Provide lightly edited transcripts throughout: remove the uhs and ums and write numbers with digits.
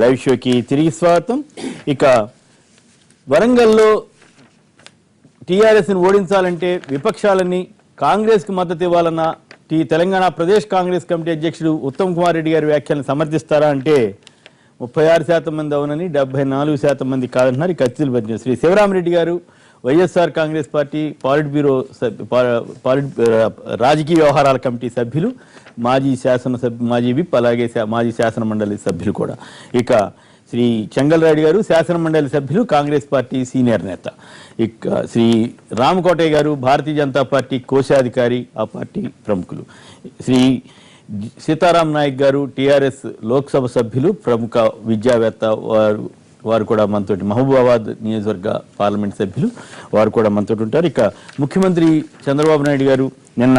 Live షోకి తిరిగి స్వాగతం. ఇక వరంగల్లో టీఆర్ఎస్ని ఓడించాలంటే విపక్షాలన్నీ కాంగ్రెస్కి మద్దతు ఇవ్వాలన్న తెలంగాణ ప్రదేశ్ కాంగ్రెస్ కమిటీ అధ్యక్షుడు ఉత్తమ్ కుమార్ రెడ్డి గారి వ్యాఖ్యలను సమర్థిస్తారా అంటే 36% మంది అవునని 74% మంది కాదంటున్నారు. ఈ ఖచ్చితంగా పరిచయం శ్రీ శివరామరెడ్డి గారు వైఎస్ఆర్ కాంగ్రెస్ పార్టీ పాలిట్ బ్యూరో రాజకీయ వ్యవహారాల కమిటీ సభ్యులు, మాజీ విప్, అలాగే మాజీ శాసన మండలి సభ్యులు కూడా. ఇక శ్రీ చెంగల్రాయుడు గారు శాసన మండలి సభ్యులు, కాంగ్రెస్ పార్టీ సీనియర్ నేత. ఇక శ్రీ రామకోటయ్య గారు భారతీయ జనతా పార్టీ కోశాధికారి, ఆ పార్టీ ప్రముఖులు. శ్రీ సీతారాం నాయక్ గారు టీఆర్ఎస్ లోక్సభ సభ్యులు, ప్రముఖ విద్యావేత్త, వారు కూడా మనతోటి మహబూబాబాద్ నియోజకవర్గ పార్లమెంట్ సభ్యులు, వారు కూడా మనతోటి ఉంటారు. ఇక ముఖ్యమంత్రి చంద్రబాబు నాయుడు గారు నిన్న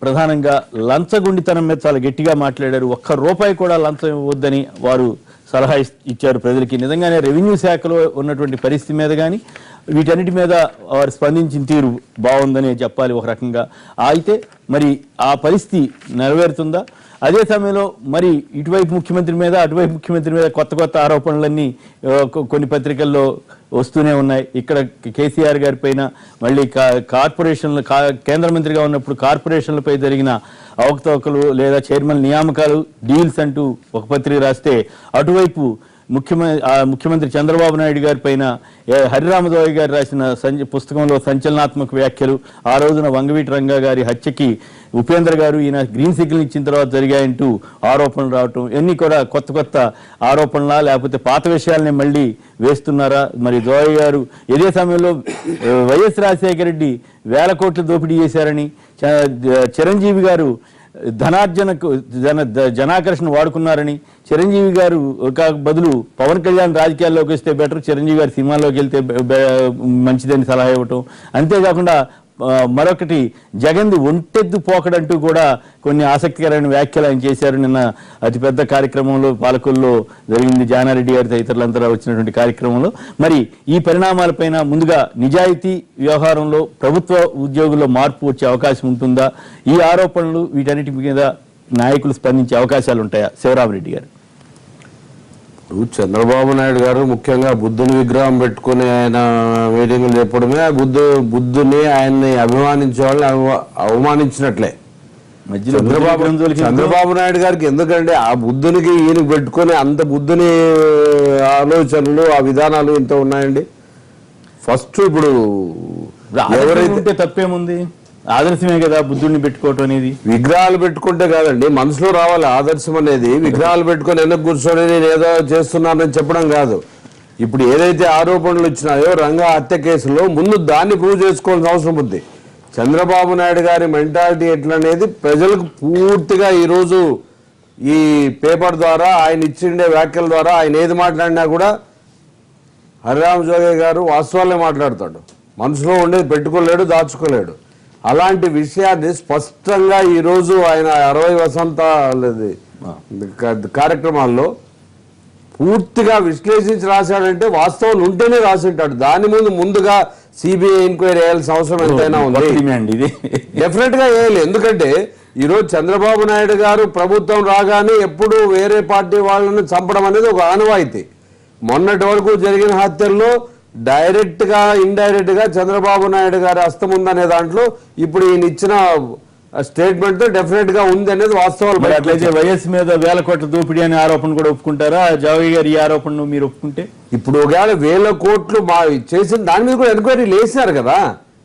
ప్రధానంగా లంచగొండితనం మీద చాలా గట్టిగా మాట్లాడారు. ₹1 కూడా లంచం ఇవ్వద్దని వారు సలహా ఇచ్చారు ప్రజలకి. నిజంగానే రెవెన్యూ శాఖలో ఉన్నటువంటి పరిస్థితి మీద కానీ వీటన్నిటి మీద వారు స్పందించిన తీరు బాగుందని చెప్పాలి ఒక రకంగా. అయితే మరి ఆ పరిస్థితి నెరవేరుతుందా? అదే సమయంలో మరి ఇటువైపు ముఖ్యమంత్రి మీద అటువైపు ముఖ్యమంత్రి మీద కొత్త ఆరోపణలన్నీ కొన్ని పత్రికల్లో వస్తూనే ఉన్నాయి. ఇక్కడ కేసీఆర్ గారి పైన మళ్ళీ కార్పొరేషన్లు, కేంద్ర మంత్రిగా ఉన్నప్పుడు కార్పొరేషన్లపై జరిగిన అవకతవకలు లేదా చైర్మన్ నియామకాలు డీల్స్ అంటూ ఒక పత్రిక రాస్తే, అటువైపు ముఖ్యమంత్రి చంద్రబాబు నాయుడు గారి పైన హరిరామదోయ్ గారు రాసిన పుస్తకంలో సంచలనాత్మక వ్యాఖ్యలు, ఆ రోజున వంగవీటి రంగా గారి హత్యకి ఉపేంద్ర గారు ఈయన గ్రీన్ సిగ్నల్ ఇచ్చిన తర్వాత జరిగాయంటూ ఆరోపణలు రావటం, ఇవన్నీ కూడా కొత్త ఆరోపణలా లేకపోతే పాత విషయాల్ని మళ్ళీ వేస్తున్నారా? మరి దోయ్ గారు ఇదే సమయంలో వైఎస్ రాజశేఖర రెడ్డి వేల కోట్లు దోపిడీ చేశారని, చిరంజీవి గారు జనాకర్షణ వాడుకున్నారని, చిరంజీవి గారు బదులు పవన్ కళ్యాణ్ రాజకీయాల్లోకి వస్తే బెటర్, చిరంజీవి గారు సినిమాల్లోకి వెళ్తే మంచిదని సలహా ఇవ్వటం. అంతేకాకుండా మరొకటి, జగన్ది ఒంటెద్దు పోకడంటూ కూడా కొన్ని ఆసక్తికరమైన వ్యాఖ్యలు ఆయన చేశారు. నిన్న అతిపెద్ద కార్యక్రమంలో పాలకుల్లో జరిగింది, జానారెడ్డి గారి తదితరులంతా వచ్చినటువంటి కార్యక్రమంలో. మరి ఈ పరిణామాలపైన ముందుగా నిజాయితీ వ్యవహారంలో ప్రభుత్వ ఉద్యోగుల్లో మార్పు వచ్చే అవకాశం ఉంటుందా? ఈ ఆరోపణలు వీటన్నిటి మీద నాయకులు స్పందించే అవకాశాలు ఉంటాయా? శివరామరెడ్డి గారు. చంద్రబాబు నాయుడు గారు ముఖ్యంగా బుద్ధుని విగ్రహం పెట్టుకుని ఆయన మీటింగులు చెప్పడమే బుద్ధుని ఆయన్ని అభిమానించే వాళ్ళని అవమానించినట్లే. చంద్రబాబు నాయుడు గారికి ఎందుకంటే ఆ బుద్ధునికి ఈయన పెట్టుకుని అంత బుద్ధుని ఆలోచనలు, ఆ విధానాలు ఇంత ఉన్నాయండి. ఫస్ట్ ఇప్పుడు ఎవరైతే తప్పేముంది, ఆదర్శమే కదా బుద్ధుడిని పెట్టుకోవటం అనేది. విగ్రహాలు పెట్టుకుంటే కాదండి, మనసులో రావాలి ఆదర్శం అనేది. విగ్రహాలు పెట్టుకొని వెనక్కి కూర్చొని నేను ఏదో చేస్తున్నానని చెప్పడం కాదు. ఇప్పుడు ఏదైతే ఆరోపణలు వచ్చినాయో రంగా హత్య కేసులో, ముందు దాన్ని ప్రూవ్ చేసుకోవాల్సిన అవసరం ఉంది. చంద్రబాబు నాయుడు గారి మెంటాలిటీ ఎట్లనేది ప్రజలకు పూర్తిగా ఈరోజు ఈ పేపర్ ద్వారా, ఆయన ఇచ్చిండే వ్యాఖ్యల ద్వారా, ఆయన ఏది మాట్లాడినా కూడా హరిరామ జోగే గారు వాస్తవాలే మాట్లాడతాడు. మనసులో ఉండేది పెట్టుకోలేడు, దాచుకోలేడు. అలాంటి విషయాన్ని స్పష్టంగా ఈరోజు ఆయన 60 వసంతాల కార్యక్రమాల్లో పూర్తిగా విశ్లేషించి రాశాడంటే వాస్తవం ఉంటేనే రాసింటాడు. దాని ముందుగా సిబిఐ ఎంక్వైరీ వేయాల్సిన అవసరం ఎంతైనా ఉంది. డెఫినెట్ గా వేయాలి. ఎందుకంటే ఈరోజు చంద్రబాబు నాయుడు గారు ప్రభుత్వం రాగానే ఎప్పుడు వేరే పార్టీ వాళ్ళని చంపడం అనేది ఒక ఆనవాయితీ. మొన్నటి వరకు జరిగిన హత్యల్లో డైరెక్ట్ గా ఇండైరెక్ట్ గా చంద్రబాబు నాయుడు గారి హస్తం ఉందనే దాంట్లో ఇప్పుడు ఈయన ఇచ్చిన స్టేట్మెంట్ తో డెఫినెట్ గా ఉంది అనేది వాస్తవాలు. అట్లయితే వైఎస్ మీద వేల కోట్ల దోపిడీ అనే ఆరోపణ కూడా ఒప్పుకుంటారా? జవహర్ గారు ఈ ఆరోపణను మీరు ఒప్పుకుంటే ఇప్పుడు ఒకవేళ 1000 కోట్లు చేసిన దాని మీద కూడా ఎంక్వైరీలు వేసినారు కదా,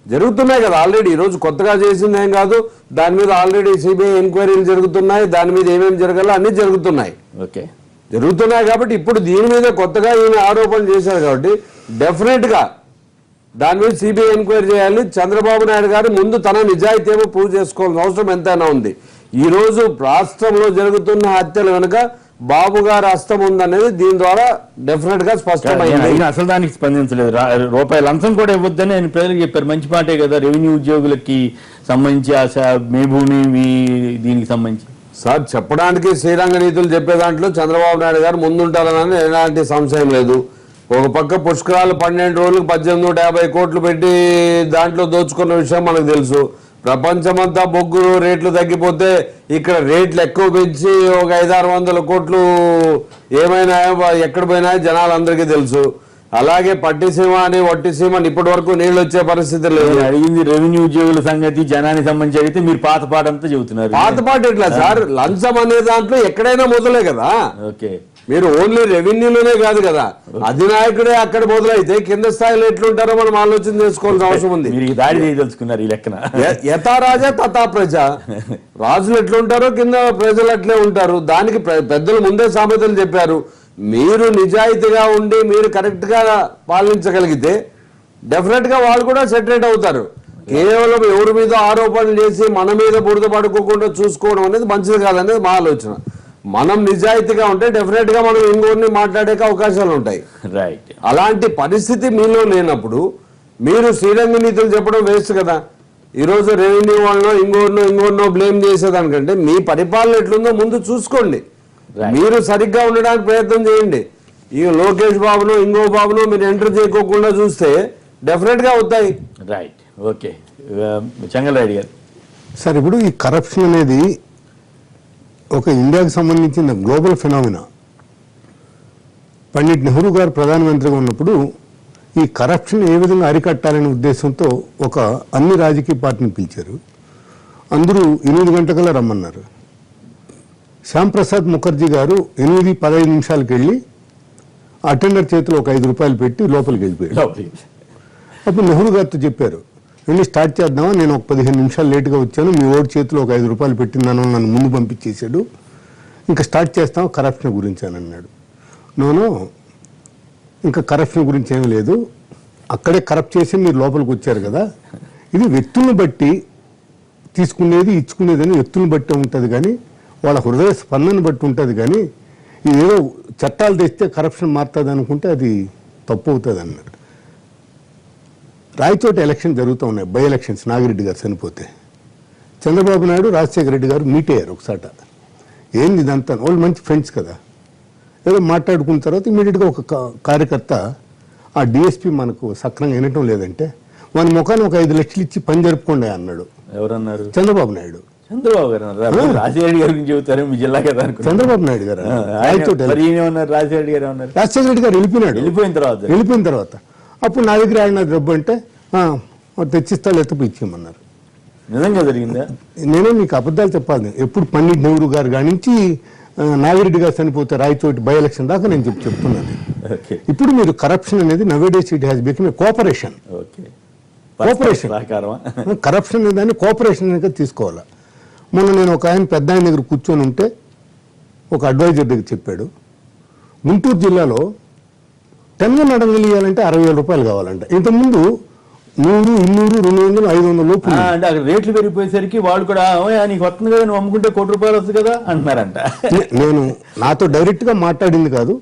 జరుగుతున్నాయి కదా ఆల్రెడీ. ఈ రోజు కొత్తగా చేసింది ఏం కాదు, దాని మీద ఆల్రెడీ సిబిఐ ఎంక్వైరీలు జరుగుతున్నాయి. దాని మీద ఏమేమి జరగాలో అన్ని జరుగుతున్నాయి. ఓకే, జరుగుతున్నాయి కాబట్టి ఇప్పుడు దీని మీద కొత్తగా ఈయన ఆరోపణలు చేశారు కాబట్టి డెఫినెట్ గా దాని మీద సిబిఐ ఎంక్వైరీ చేయాలి. చంద్రబాబు నాయుడు గారు ముందు తన నిజాయితీ ఏమో ప్రూవ్ చేసుకోవాల్సిన అవసరం ఎంతైనా ఉంది. ఈ రోజు రాష్ట్రంలో జరుగుతున్న హత్యలు కనుక బాబు గారి హస్తం ఉందనేది దీని ద్వారా డెఫినెట్ గా స్పష్టమైంది. అసలు దానికి స్పందించలేదు. ₹1 లంచం కూడా ఇవ్వద్దని ఆయన ప్రజలకు చెప్పారు. మంచి మాటే కదా, రెవెన్యూ ఉద్యోగులకి సంబంధించి మేభూమి దీనికి సంబంధించి సార్ చెప్పడానికి శ్రీరంగ నీతులు చెప్పే దాంట్లో చంద్రబాబు నాయుడు గారు ముందుంటారని ఎలాంటి సంశయం లేదు. ఒక పక్క పుష్కరాలు 12 రోజులకు 1850 కోట్లు పెట్టి దాంట్లో దోచుకున్న విషయం మనకు తెలుసు. ప్రపంచమంతా బొగ్గు రేట్లు తగ్గిపోతే ఇక్కడ రేట్లు ఎక్కువ పెంచి ఒక 500-600 కోట్లు ఏమైనా ఎక్కడ పోయినా జనాలందరికీ తెలుసు. అలాగే పట్టిసీమ అని వట్టిసీమ అని ఇప్పటి వరకు నీళ్ళు వచ్చే పరిస్థితి లేదు. అడిగింది రెవెన్యూ ఉద్యోగుల సంగతి, జనానికి సంబంధించి అడిగితే మీరు పాత పాట అంతా చెబుతున్నారు. పాత పాట ఎట్లా సార్? లంచం అనే దాంట్లో ఎక్కడైనా మొదలే కదా. ఓకే, మీరు ఓన్లీ రెవెన్యూలోనే కాదు కదా, అధినాయకుడే అక్కడ మొదలైతే కింద స్థాయిలో ఎట్లుంటారో మనం ఆలోచన చేసుకోవాల్సిన అవసరం ఉంది. మీరు దాడి చేయదలుచుకున్నారు ఈ లెక్కన. యథా రాజా తథా ప్రజ. రాజులు ఎట్లుంటారో కింద ప్రజలు అట్లే ఉంటారు. దానికి పెద్దలు ముందే సామెతలు చెప్పారు. మీరు నిజాయితీగా ఉండి మీరు కరెక్ట్ గా పాలించగలిగితే డెఫినెట్ గా వాళ్ళు కూడా సెటరేట్ అవుతారు. కేవలం ఎవరి మీద ఆరోపణలు చేసి మన మీద బురద పడుకోకుండా చూసుకోవడం అనేది మంచిది కాదనేది మా ఆలోచన. మనం నిజాయితీగా ఉంటే డెఫినెట్ గా మనం ఇంకోరిని మాట్లాడే అవకాశాలు ఉంటాయి. రైట్. అలాంటి పరిస్థితి మీలో లేనప్పుడు మీరు శ్రీరంగ నీతులు చెప్పడం వేస్ట్ కదా. ఈరోజు రెవెన్యూ వాళ్ళనో ఇంకోరినో బ్లేమ్ చేసేదానికంటే మీ పరిపాలన ఎట్లుందో ముందు చూసుకోండి. మీరు సరిగ్గా ఉండడానికి ప్రయత్నం చేయండి. ఈ లోకేష్ బాబును ఇంకో బాబును మీరు ఎంటర్ చేయకోకుండా చూస్తే డెఫినెట్ గా అవుతాయి. రైట్. ఓకే, చెంగల్రాయుడు గారు. సార్, ఇప్పుడు ఈ కరప్షన్ అనేది ఒక ఇండియాకి సంబంధించిన గ్లోబల్ ఫినామినా. పండిట్ నెహ్రూ గారు ప్రధానమంత్రిగా ఉన్నప్పుడు ఈ కరప్షన్ ఏ విధంగా అరికట్టాలనే ఉద్దేశంతో ఒక అన్ని రాజకీయ పార్టీని పిలిచారు. అందరూ 8 గంటకల్లా రమ్మన్నారు. శ్యామ్ ప్రసాద్ ముఖర్జీ గారు 8-15 నిమిషాలకు వెళ్ళి అటెండర్ చేతిలో ఒక 5 రూపాయలు పెట్టి లోపలికి వెళ్ళిపోయాడు. అప్పుడు నెహ్రూ గారితో చెప్పారు, వెళ్ళి స్టార్ట్ చేద్దామా, నేను ఒక 15 నిమిషాలు లేటుగా వచ్చాను, మీ ఓడి చేతిలో ఒక 5 రూపాయలు పెట్టిందాను, నన్ను ముందు పంపించేశాడు, ఇంకా స్టార్ట్ చేస్తాం కరప్షన్ గురించి అని అన్నాడు. నోనో, ఇంకా కరప్షన్ గురించి ఏమీ లేదు, అక్కడే కరప్ట్ చేసి మీరు లోపలికి వచ్చారు కదా, ఇది వ్యక్తులను బట్టి తీసుకునేది ఇచ్చుకునేది అని వ్యక్తులను బట్టి ఉంటుంది కానీ వాళ్ళ హృదయ స్పందన బట్టి ఉంటుంది. కానీ ఇదేదో చట్టాలు తెస్తే కరప్షన్ మారుతుంది అనుకుంటే అది తప్పు అవుతుంది అన్నాడు. రాయచోట ఎలక్షన్ జరుగుతూ ఉన్నాయి, బై ఎలక్షన్స్. నాగిరెడ్డి గారు చనిపోతే చంద్రబాబు నాయుడు రాజశేఖర రెడ్డి గారు మీట్ అయ్యారు ఒకసాట. ఏంది ఇదంతా? వాళ్ళు మంచి ఫ్రెండ్స్ కదా. ఏదో మాట్లాడుకున్న తర్వాత ఇమీడియట్గా ఒక కార్యకర్త, ఆ డిఎస్పీ మనకు సక్రంగా వినటం లేదంటే మన ముఖాన్ని ఒక 5 లక్షలు ఇచ్చి పని జరుపుకోండి అన్నాడు. ఎవరన్నారు? చంద్రబాబు నాయుడు. చంద్రబాబు గారు రాజశేఖర గారి గురించి చెబుతారు మీ జిల్లా కదా. చంద్రబాబు నాయుడు గారు రాజశేఖర గారు ఏమన్నారు? రాజశేఖర రెడ్డి గారు వెళ్ళిపోయినాడు. వెళ్ళిపోయిన తర్వాత అప్పుడు నా దగ్గర ఆడిన డబ్బు అంటే తెచ్చిస్తా లేకపోతే ఇచ్చేయమన్నారు. నిజంగా జరిగిందా? నేనే మీకు అబద్ధాలు చెప్పాలి. ఎప్పుడు పండిట్ నెహ్రూ గారు కానించి నాగిరెడ్డి గారు చనిపోతే రాయచోటి బై ఎలక్షన్ దాకా నేను చెప్తున్నాను. ఇప్పుడు మీరు కరప్షన్ అనేది nowadays it has become a cooperation. Corruption అనే దాన్ని కోఆపరేషన్ అనేది తీసుకోవాలి. మొన్న నేను ఒక ఆయన పెద్ద ఆయన దగ్గర కూర్చొని ఉంటే ఒక అడ్వైజర్ దగ్గర చెప్పాడు, గుంటూరు జిల్లాలో 10 అడగలు ఇవ్వాలంటే 60,000 రూపాయలు కావాలంట. ఇంతకుముందు 100, 200, 200, 500 లోపు అంటే అక్కడ రేట్లు పెరిగిపోయేసరికి వాళ్ళు కూడా నీకు వస్తుంది కదా, నువ్వు అమ్ముకుంటే ₹1,00,000 వస్తుంది కదా అంటున్నారంట. నేను నాతో డైరెక్ట్ గా మాట్లాడింది కాదు,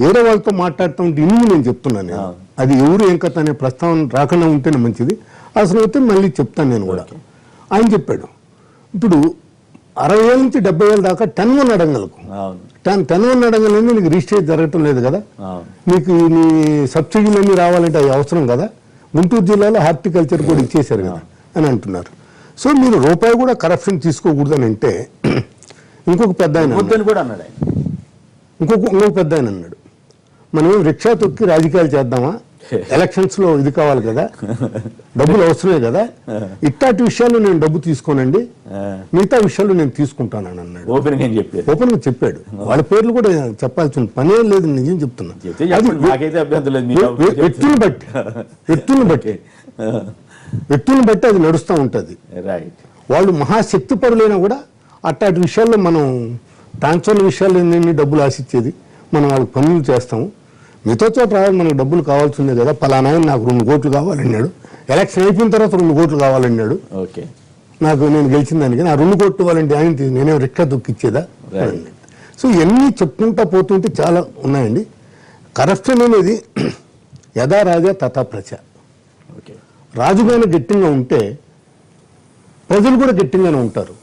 వేరే వాళ్ళతో మాట్లాడుతూ ఉంటే ఇన్ని నేను చెప్తున్నాను. అది ఎవరు ఏం కథ అనే ప్రస్తావన రాకుండా ఉంటేనే మంచిది. అసలు అయితే మళ్ళీ చెప్తాను నేను కూడా. ఆయన చెప్పాడు, ఇప్పుడు 60,000 నుంచి 70,000 దాకా 10 అడగలకు 10 అడగలేదు, నీకు రిజిస్ట్రేషన్ జరగటం లేదు కదా, నీకు నీ సబ్సిడీలు అన్నీ రావాలంటే అవి అవసరం కదా, గుంటూరు జిల్లాలో హార్టికల్చర్ కూడా ఇచ్చేశారు కదా అని అంటున్నారు. సో మీరు రూపాయి కూడా కరప్షన్ తీసుకోకూడదు అని అంటే ఇంకొక పెద్ద ఆయన అన్నాడు, ఇంకొక పెద్ద ఆయన అన్నాడు, మనం రిక్షా తొక్కి రాజకీయాలు చేద్దామా, ఎలక్షన్స్ లో ఇది కావాలి కదా, డబ్బులు అవసరమే కదా, ఇట్లాంటి విషయాలు నేను డబ్బు తీసుకోనండి, మిగతా విషయాలు నేను తీసుకుంటానని అన్నాడు. ఓపెన్ గా చెప్పాడు. వాళ్ళ పేర్లు కూడా చెప్పాల్సిన పనే లేదు, నిజం చెప్తున్నా. వ్యక్తులను బట్టి అది నడుస్తూ ఉంటది. వాళ్ళు మహాశక్తి పరులైనా కూడా అట్లాంటి విషయాల్లో మనం ట్రాన్స్ఫర్ల విషయాల్లో ఏంటంటే డబ్బులు ఆశించేది, మనం వాళ్ళకి పనులు చేస్తాము. మిగతా చోట రావాలి, మనకు డబ్బులు కావాల్సిందే కదా, పలానా నాకు 2 కోట్లు కావాలన్నాడు, ఎలక్షన్ అయిపోయిన తర్వాత 2 కోట్లు కావాలన్నాడు, నాకు నేను గెలిచిన దానికి నా 2 కోట్లు ఇవ్వాలంటే ఆయన నేనేం రిక్షా దొక్కిచ్చేదా. సో ఇవన్నీ చెప్పుకుంటా పోతుంటే చాలా ఉన్నాయండి. కరప్షన్ అనేది యథా రాజా తథా ప్రజ. రాజుగానే గట్టిగా ఉంటే ప్రజలు కూడా గట్టిగానే ఉంటారు.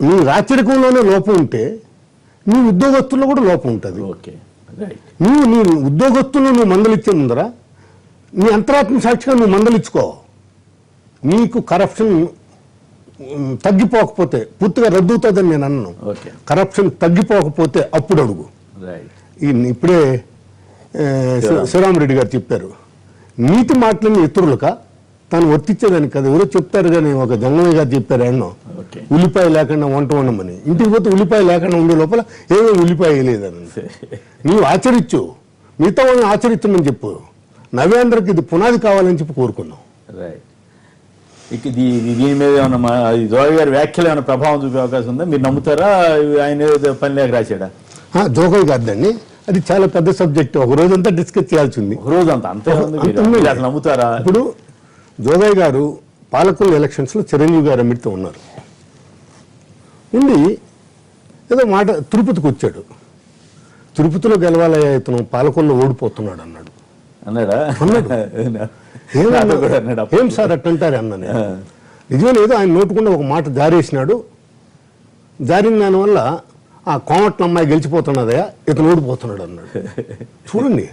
నీ రాచరికంలోనే లోపం ఉంటే నీ ఉద్యోగస్తుల్లో కూడా లోపం ఉంటుంది. నువ్వు నీ ఉద్యోగస్తులను నువ్వు మందలిచ్చే ముందర నీ అంతరాత్మ సాక్షిగా నువ్వు మందలిచ్చుకో. నీకు కరప్షన్ తగ్గిపోకపోతే పూర్తిగా రద్దవుతుందని నేను అన్నాను. ఓకే, కరప్షన్ తగ్గిపోకపోతే అప్పుడు అడుగు. రైట్. ఇప్పుడే శ్రీరామరెడ్డి గారు చెప్పారు, నీతి మాటలని ఇతరులక తను వర్తించేదానికి కదా. ఎవరో చెప్తారు కానీ ఒక జంగమయ్య గారు చెప్పారు ఎన్నో, ఓకే, ఉల్లిపాయ లేకుండా వంట వండమని. ఇంటికి పోతే ఉల్లిపాయ లేకుండా ఉండే లోపల ఏమో ఉల్లిపాయ వేయలేదని. నీవు ఆచరించు, మిగతా వాళ్ళని ఆచరించమని చెప్పు. నవేంద్రకి ఇది పునాది కావాలని చెప్పి కోరుకున్నాం. రైట్. ఇక దీని మీద ఏమన్నా జోగి గారి వ్యాఖ్యలు ఏమైనా ప్రభావం చూపే అవకాశం ఉందా? మీరు నమ్ముతారా ఆయన ఏదో పని లేక రాశాడా? జోగయ్య గారిదండి, అది చాలా పెద్ద సబ్జెక్ట్, ఒక రోజంతా డిస్కస్ చేయాల్సింది. ఒక రోజు అంతే ఉంది. మీరు అసలు నమ్ముతారా? ఇప్పుడు జోగయ్య గారు పాలకొల్లు ఎలక్షన్స్ లో చిరంజీవి గారు అమిడితో ఉన్నారు. ఉండి ఏదో మాట తిరుపతికి వచ్చాడు. తిరుపతిలో గెలవాలయ్యా ఇతను పాలకొల్లు ఓడిపోతున్నాడు అన్నాడు. అన్నాడా? ఏం సార్ అట్టంటారే అన్నా నేను. నిజమే, ఏదో ఆయన నోటుకుండా ఒక మాట జారేసినాడు. జారిన దానివల్ల ఆ కోమట్ల అమ్మాయి గెలిచిపోతున్నదయా, ఇతను ఓడిపోతున్నాడు అన్నాడు. చూడండి,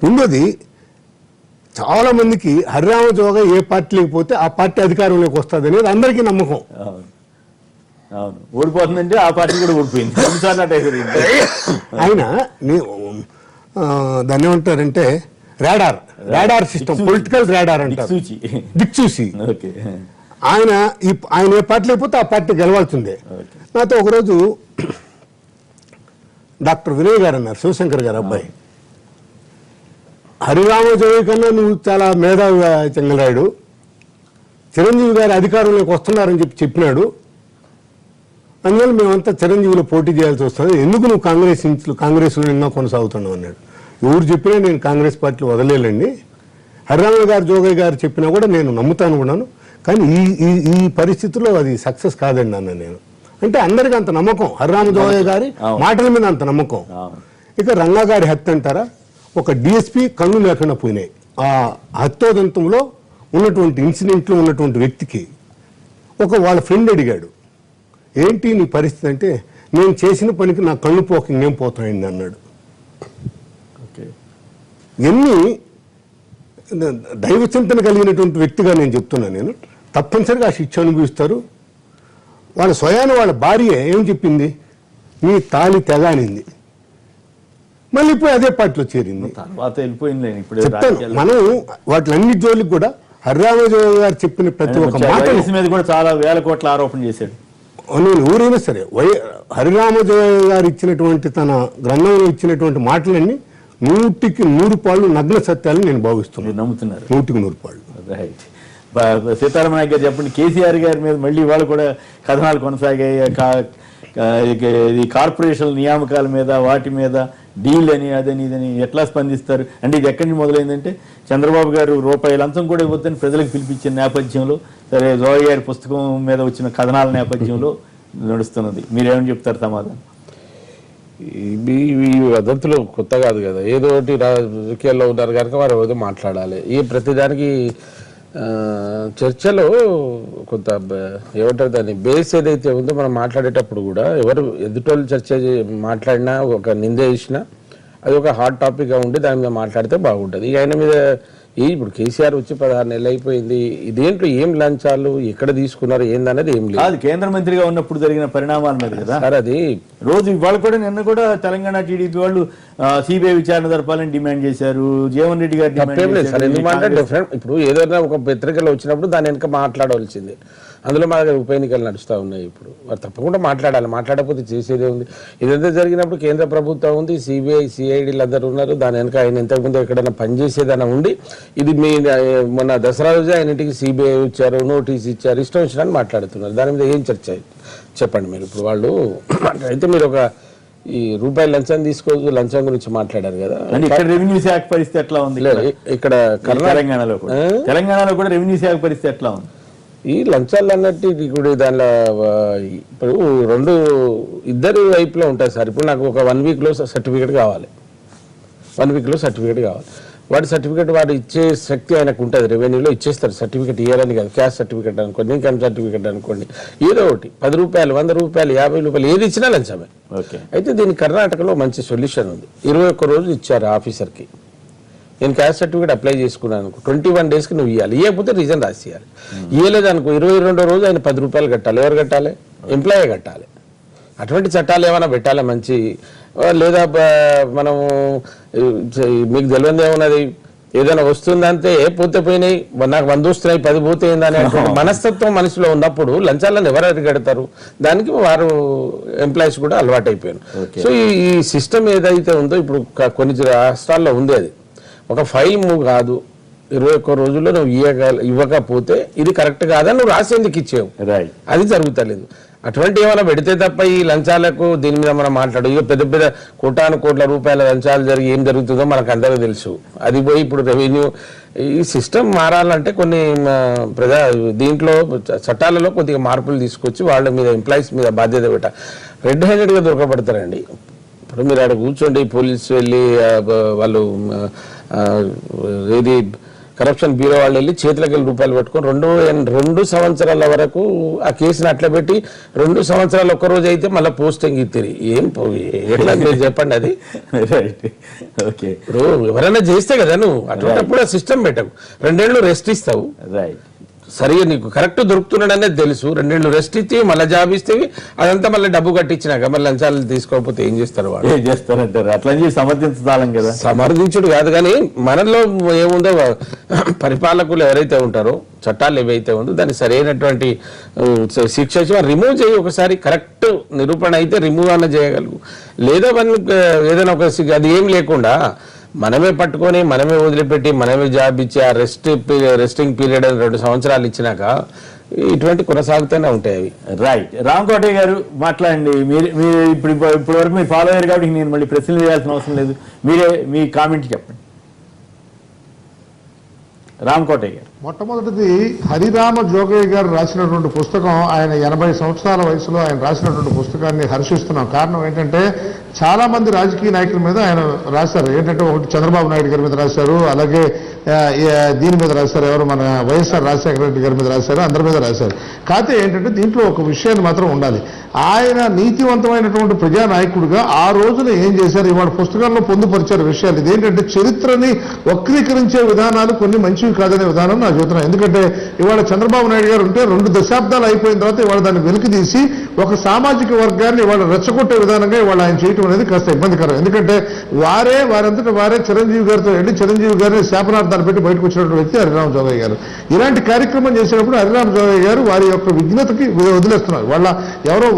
రెండోది చాలా మందికి హరిరామ జోగ ఏ పార్టీలోకి పోతే ఆ పార్టీ అధికారంలోకి వస్తుంది అనేది అందరికీ నమ్మకం. అవును, ఓడిపోతుందంటే ఆ పార్టీ కూడా ఓడిపోయింది. ఆయన దాన్ని ఏమంటారంటే రాడార్ సిస్టమ్, పొలిటికల్ రాడార్ అంటారు, దిక్సూచి. ఆయన ఏ పార్టీ లేకపోతే ఆ పార్టీ గెలవాల్సిందే. నాతో ఒకరోజు డాక్టర్ వినయ్ గారు అన్నారు, శివశంకర్ గారు అబ్బాయి, హరిరామ జోగి కన్నా నువ్వు చాలా మేధావి చెంగలరాయుడు, చిరంజీవి గారి అధికారంలోకి వస్తున్నారని చెప్పినాడు, అందువల్ల మేమంతా చిరంజీవిలో పోటీ చేయాల్సి వస్తుంది, ఎందుకు నువ్వు కాంగ్రెస్లో ఇంకా కొనసాగుతున్నావు అన్నాడు. ఎవరు చెప్పినా నేను కాంగ్రెస్ పార్టీలో వదలేలండి, హరిరామ గారు జోగయ్య గారు చెప్పినా కూడా నేను నమ్ముతాను కూడాను, కానీ ఈ పరిస్థితుల్లో అది సక్సెస్ కాదండి అన్న నేను. అంటే అందరికీ అంత నమ్మకం, హరిరామ జోగయ్య గారి మాటల మీద అంత నమ్మకం. ఇక రంగా గారి హత్య అంటారా, ఒక డిఎస్పీ కళ్ళు లేకుండా పోయినాయి. ఆ హత్యోదంతంలో ఉన్నటువంటి ఇన్సిడెంట్లో ఉన్నటువంటి వ్యక్తికి వాళ్ళ ఫ్రెండ్ అడిగాడు, ఏంటి నీ పరిస్థితి అంటే, నేను చేసిన పనికి నా కళ్ళు పోక ఇంకేం పోతాయండి అన్నాడు. ఎన్ని దైవ చింతన కలిగినటువంటి వ్యక్తిగా నేను చెప్తున్నా. నేను తప్పనిసరిగా ఆ శిక్ష అనుభవిస్తారు. వాళ్ళ స్వయాన వాళ్ళ భార్య ఏం చెప్పింది, నీ తాళి తెగానింది, మళ్ళీ ఇప్పుడు అదే పార్టీలో చేరింది. మనం వాటిలన్నిటి జోలికి కూడా హరిరామజోగి గారు చెప్పిన ప్రతి ఒక్క మాట మీద కూడా చాలా వేల కోట్ల ఆరోపణ చేశాడు. నేను ఎవరైనా సరే హరిరామజోగి గారు ఇచ్చినటువంటి తన గ్రంథంలో ఇచ్చినటువంటి మాటలన్నీ 100కి 100 పాళ్ళు నగ్న సత్యాలని నేను భావిస్తున్నాను. నమ్ముతున్నారు 100కి 100 పాళ్ళు. రైట్. సీతారామయ్య గారు చెప్పండి, కేసీఆర్ గారి మీద మళ్ళీ వాళ్ళు కూడా కథనాలు కొనసాగాయి. ఈ కార్పొరేషన్ నియామకాల మీద, వాటి మీద డీల్ అని అదని ఇదని ఎట్లా స్పందిస్తారు? అంటే ఇది ఎక్కడి నుంచి మొదలైందంటే చంద్రబాబు గారు రూపాయి లంచం కూడా ఇవ్వద్దని ప్రజలకు పిలిపించిన నేపథ్యంలో, సరే జోగయ్య గారి పుస్తకం మీద వచ్చిన కథనాల నేపథ్యంలో నడుస్తున్నది. మీరేమని చెప్తారు సమాధానం? ఈ వదంతులు కొత్త కాదు కదా, ఏదో ఒకటి రాజకీయాల్లో ఉన్నారు కనుక వారు ఏదో మాట్లాడాలి. ఈ ప్రతిదానికి చర్చలో కొంత ఏమంటారు దాన్ని బేస్ ఏదైతే ఉందో మనం మాట్లాడేటప్పుడు కూడా ఎవరు ఎదుటోళ్ళు మాట్లాడినా ఒక నింద వేసినా అది ఒక హాట్ టాపిక్గా ఉండి దాని మీద మాట్లాడితే బాగుంటుంది. ఆయన మీద ఇప్పుడు కేసీఆర్ వచ్చి 16 నెలలు అయిపోయింది, ఇదేంటో ఏం లంచాలు ఎక్కడ తీసుకున్నారు ఏందనేది ఏం లేదు. అది కేంద్ర మంత్రిగా ఉన్నప్పుడు జరిగిన పరిణామాల మీద కదా సార్. అది రోజు ఇవాళ కూడా నిన్న కూడా తెలంగాణ టీడీపీ వాళ్ళు సిబిఐ విచారణ జరపాలని డిమాండ్ చేశారు. జీవన్ రెడ్డి గారు లేదు సార్. ఎందుకంటే డిఫరెంట్, ఇప్పుడు ఏదైనా ఒక పత్రికలో వచ్చినప్పుడు దాని వెనక మాట్లాడవలసిందే. అందులో మా దగ్గర ఉప ఎన్నికలు నడుస్తూ ఉన్నాయి. ఇప్పుడు వారు తప్పకుండా మాట్లాడాలి, మాట్లాడకపోతే చేసేదే ఉంది. ఇదంతా జరిగినప్పుడు కేంద్ర ప్రభుత్వం ఉంది, సిబిఐ సిఐడీలు అందరూ ఉన్నారు. దాని వెనక ఆయన ఇంతకుముందు ఎక్కడైనా పనిచేసేదైనా ఉండి, ఇది మీ మొన్న దసరా రోజు ఆయన ఇంటికి సిబిఐ వచ్చారు, నోటీస్ ఇచ్చారు, ఇష్టం వచ్చినని మాట్లాడుతున్నారు. దాని మీద ఏం చర్చ చెప్పండి మీరు? ఇప్పుడు వాళ్ళు అయితే మీరు ఒక ఈ రూపాయలు లంచం తీసుకోవచ్చు, లంచం గురించి మాట్లాడారు కదా. ఇక్కడ రెవెన్యూ శాఖ పరిస్థితి ఎట్లా ఉంది? ఇక్కడ తెలంగాణలో కూడా రెవెన్యూ శాఖ పరిస్థితి ఎట్లా ఉంది? ఈ లంచాలు అన్నట్టు ఇప్పుడు దానిలో ఇప్పుడు ఇద్దరు వైపులో ఉంటాయి సార్. ఇప్పుడు నాకు ఒక 1 వీక్లో సర్టిఫికేట్ కావాలి, 1 వీక్లో సర్టిఫికేట్ కావాలి. వాడి సర్టిఫికేట్ వాడు ఇచ్చే శక్తి ఆయనకు ఉంటుంది, రెవెన్యూలో ఇచ్చేస్తారు. సర్టిఫికేట్ ఇవ్వాలని కాదు, క్యాష్ సర్టిఫికేట్ అనుకోండి, ఇన్కమ్ సర్టిఫికేట్ అనుకోండి, ఏదో ఒకటి 10 రూపాయలు 100 రూపాయలు 50 రూపాయలు ఏది ఇచ్చినా లంచమే. అయితే దీనికి కర్ణాటకలో మంచి సొల్యూషన్ ఉంది. 21 రోజులు ఇచ్చారు ఆఫీసర్కి. నేను క్యాస్ట్ సర్టిఫికేట్ అప్లై చేసుకున్నాను అనుకో 21 daysకి నువ్వు ఇవ్వాలి, ఇవ్వకపోతే రీజన్ రాసియాలి. ఇవ్వలేదు అనుకో 22వ రోజు ఆయన 10 రూపాయలు కట్టాలి. ఎవరు కట్టాలి? ఎంప్లాయీ కట్టాలి. అటువంటి చట్టాలు ఏమైనా పెట్టాలి మంచి, లేదా మనము మీకు తెలియదు ఏమున్నది, ఏదైనా వస్తుందంటే పోతే పోయినాయి, నాకు 100 వస్తున్నాయి 10 పోతే ఏందని మనస్తత్వం మనిషిలో ఉన్నప్పుడు లంచాలను ఎవరు అరిగడతారు? దానికి వారు ఎంప్లాయీస్ కూడా అలవాటు అయిపోయారు. సో ఈ సిస్టమ్ ఏదైతే ఉందో ఇప్పుడు కొన్ని రాష్ట్రాల్లో ఉంది, అది ఒక ఫైల్ మూవ్ కాదు, 21 రోజుల్లో నువ్వు ఇవ్వకపోతే ఇది కరెక్ట్ కాదని నువ్వు రాసి ఎందుకు ఇచ్చేవు, అది జరుగుతలేదు. అటువంటి ఏమైనా పెడితే తప్ప ఈ లంచాలకు దీని మీద మనం మాట్లాడు. ఇక పెద్ద పెద్ద కోట్ల రూపాయల లంచాలు జరిగి ఏం జరుగుతుందో మనకు అందరూ తెలుసు. అది పోయి ఇప్పుడు రెవెన్యూ ఈ సిస్టమ్ మారాలంటే కొన్ని దీంట్లో చట్టాలలో కొద్దిగా మార్పులు తీసుకొచ్చి వాళ్ళ మీద ఎంప్లాయీస్ మీద బాధ్యత పెట్టాలి. రెడ్ హ్యాండెడ్గా దొరకబడతారండి. ఇప్పుడు మీరు ఆడ కూర్చోండి, పోలీసు వెళ్ళి వాళ్ళు ఏది కరప్షన్ బ్యూరో వాళ్ళు వెళ్ళి చేతులకి రూపాయలు పెట్టుకొని 2 సంవత్సరాల వరకు ఆ కేసుని అట్లా పెట్టి 2 సంవత్సరాలు ఒక్కరోజు అయితే మళ్ళీ పోస్టింగ్ ఇస్తారు. ఎట్లా మీరు చెప్పండి అది. ఇప్పుడు ఎవరైనా చేస్తే కదా నువ్వు అటువంటిప్పుడు ఆ సిస్టమ్ పెట్టకు, 2 ఏళ్ళు రెస్ట్ ఇస్తావు. సరిగా నీకు కరెక్ట్ దొరుకుతున్నాడనేది తెలుసు, 2 ఏళ్ళు రెస్ట్ ఇచ్చి మళ్ళీ జాబ్ ఇస్తే అదంతా మళ్ళీ డబ్బు కట్టించినాక మళ్ళీ లంచాలు తీసుకోకపోతే ఏం చేస్తారు వాళ్ళు? ఏం చేస్తారంటారు? అట్లా సమర్థించాలం కదా. సమర్థించుడు కాదు, కానీ మనలో ఏముందో పరిపాలకులు ఎవరైతే ఉంటారో చట్టాలు ఏవైతే ఉందో దాన్ని సరైనటువంటి శిక్ష రిమూవ్ చేయి. ఒకసారి కరెక్ట్ నిరూపణ అయితే రిమూవ్ అన్న చేయగలరు, లేదా ఏదైనా ఒక అది ఏం లేకుండా మనమే పట్టుకొని మనమే వదిలిపెట్టి మనమే జాబ్ ఇచ్చి ఆ రెస్టింగ్ పీరియడ్ 2 సంవత్సరాలు ఇచ్చినాక ఇటువంటి కొనసాగుతూనే ఉంటాయి అవి. రైట్. రామకోటయ్య గారు మాట్లాడండి. మీరు ఇప్పుడు వరకు మీరు ఫాలో అయ్యారు కాబట్టి నేను మళ్ళీ ప్రశ్నలు చేయాల్సిన అవసరం లేదు, మీరే మీ కామెంట్ చెప్పండి. రామకోటయ్య గారు. మొట్టమొదటిది హరిరామ జోగయ్య గారు రాసినటువంటి పుస్తకం, ఆయన 80 సంవత్సరాల వయసులో ఆయన రాసినటువంటి పుస్తకాన్ని హర్షిస్తున్నాం. కారణం ఏంటంటే చాలా మంది రాజకీయ నాయకుల మీద ఆయన రాశారు. ఏంటంటే ఒకటి చంద్రబాబు నాయుడు గారి మీద రాశారు, అలాగే దీని మీద రాశారు, ఎవరు మన వైఎస్ఆర్ రాజశేఖర రెడ్డి గారి మీద రాశారు, అందరి మీద రాశారు. కాకపోతే ఏంటంటే దీంట్లో ఒక విషయాన్ని మాత్రం ఉండాలి. ఆయన నీతివంతమైనటువంటి ప్రజానాయకుడిగా ఆ రోజున ఏం చేశారు, ఇవాళ పుస్తకాల్లో పొందుపరిచారు విషయాలు. ఇదేంటంటే చరిత్రని వక్రీకరించే విధానాలు కొన్ని మంచివి కాదనే విధానం నా చెబుతున్నాను. ఎందుకంటే ఇవాళ చంద్రబాబు నాయుడు గారు ఉంటే 2 దశాబ్దాలు అయిపోయిన తర్వాత ఇవాళ దాన్ని వెలికి తీసి ఒక సామాజిక వర్గాన్ని ఇవాళ రెచ్చగొట్టే విధానంగా ఇవాళ ఆయన చేయటం అనేది కాస్త ఇబ్బందికరం. ఎందుకంటే వారంతటా వారే చిరంజీవి గారితో వెళ్ళి చిరంజీవి గారిని శాపనార్థాలు పెట్టి బయటకు వచ్చినటువంటి వ్యక్తి హరిరామ జోగయ్య గారు. ఇలాంటి కార్యక్రమం చేసినప్పుడు హరిరామ జోగయ్య గారు వారి యొక్క విఘ్నతకి వదిలేస్తున్నారు. వాళ్ళ ఎవరో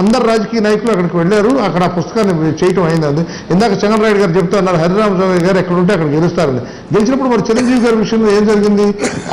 అందరు రాజకీయ నాయకులు అక్కడికి వెళ్ళారు, అక్కడ ఆ పుస్తకాన్ని చేయటం అయింది. ఇందాక చంద్రబాబు గారు చెప్తా ఉన్నారు హరిరామ జోగయ్య గారు ఎక్కడ ఉంటే అక్కడ గెలుస్తారని. గెలిచినప్పుడు మరి చిరంజీవి గారి విషయంలో ఏం జరిగింది?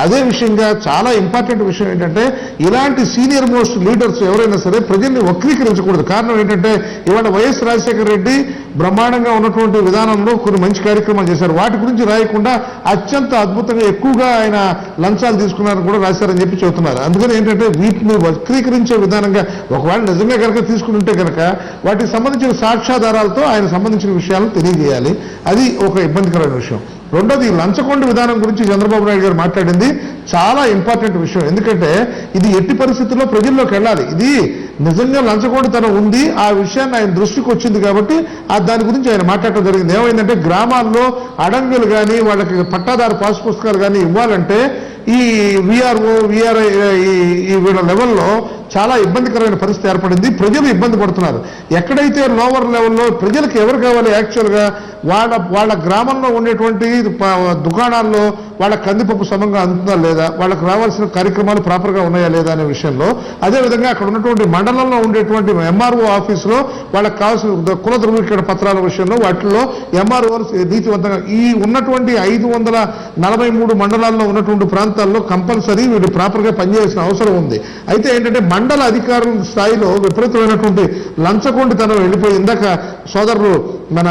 అదే విషయంగా చాలా ఇంపార్టెంట్ విషయం ఏంటంటే ఇలాంటి సీనియర్ మోస్ట్ లీడర్స్ ఎవరైనా సరే ప్రజల్ని వక్రీకరించకూడదు. కారణం ఏంటంటే ఇవాళ వైఎస్ రాజశేఖర రెడ్డి బ్రహ్మాండంగా ఉన్నటువంటి విధానంలో కొన్ని మంచి కార్యక్రమాలు చేశారు. వాటి గురించి రాయకుండా అత్యంత అద్భుతంగా ఎక్కువగా ఆయన లంచాలు తీసుకున్నారని కూడా రాశారని చెప్పి చెబుతున్నారు. అందుకని ఏంటంటే వీటిని వక్రీకరించే విధానంగా ఒకవేళ నిజంగా కనుక తీసుకుని ఉంటే కనుక వాటికి సంబంధించిన సాక్ష్యాధారాలతో ఆయన సంబంధించిన విషయాలను తెలియజేయాలి. అది ఒక ఇబ్బందికరమైన విషయం. రెండోది లంచగొండ విధానం గురించి చంద్రబాబు నాయుడు గారు మాట్లాడింది చాలా ఇంపార్టెంట్ విషయం. ఎందుకంటే ఇది ఎట్టి పరిస్థితుల్లో ప్రజల్లోకి వెళ్ళాలి. ఇది నిజంగా లంచగొండతనం ఉంది, ఆ విషయాన్ని ఆయన దృష్టికి వచ్చింది కాబట్టి దాని గురించి ఆయన మాట్లాడటం జరిగింది. ఏమైందంటే గ్రామాల్లో అడంగులు కానీ వాళ్ళకి పట్టాదారు పాస్ పుస్తకాలు కానీ ఇవ్వాలంటే ఈ విఆర్ఓ విఆర్ఐ ఈ వీళ్ళ లెవెల్లో చాలా ఇబ్బందికరమైన పరిస్థితి ఏర్పడింది. ప్రజలు ఇబ్బంది పడుతున్నారు. ఎక్కడైతే లోవర్ లెవెల్లో ప్రజలకు ఎవరు కావాలి యాక్చువల్గా వాళ్ళ గ్రామంలో ఉండేటువంటి దుకాణాల్లో వాళ్ళ కందిపప్పు సమంగా అందుతుందా లేదా, వాళ్ళకు రావాల్సిన కార్యక్రమాలు ప్రాపర్గా ఉన్నాయా లేదా అనే విషయంలో, అదేవిధంగా అక్కడ ఉన్నటువంటి మండలంలో ఉండేటువంటి ఎంఆర్ఓ ఆఫీసులో వాళ్ళకి కావాల్సిన కుల ధృవీకరణ పత్రాల విషయంలో వాటిల్లో ఎంఆర్ఓ నీతివంతంగా ఈ ఉన్నటువంటి 543 మండలాల్లో ఉన్నటువంటి ప్రాంతాల్లో కంపల్సరీ వీళ్ళు ప్రాపర్గా పనిచేయాల్సిన అవసరం ఉంది. అయితే ఏంటంటే మండల అధికారుల స్థాయిలో విపరీతమైనటువంటి లంచగొండితనం వెళ్ళిపోయి ఇందాక సోదరులు మన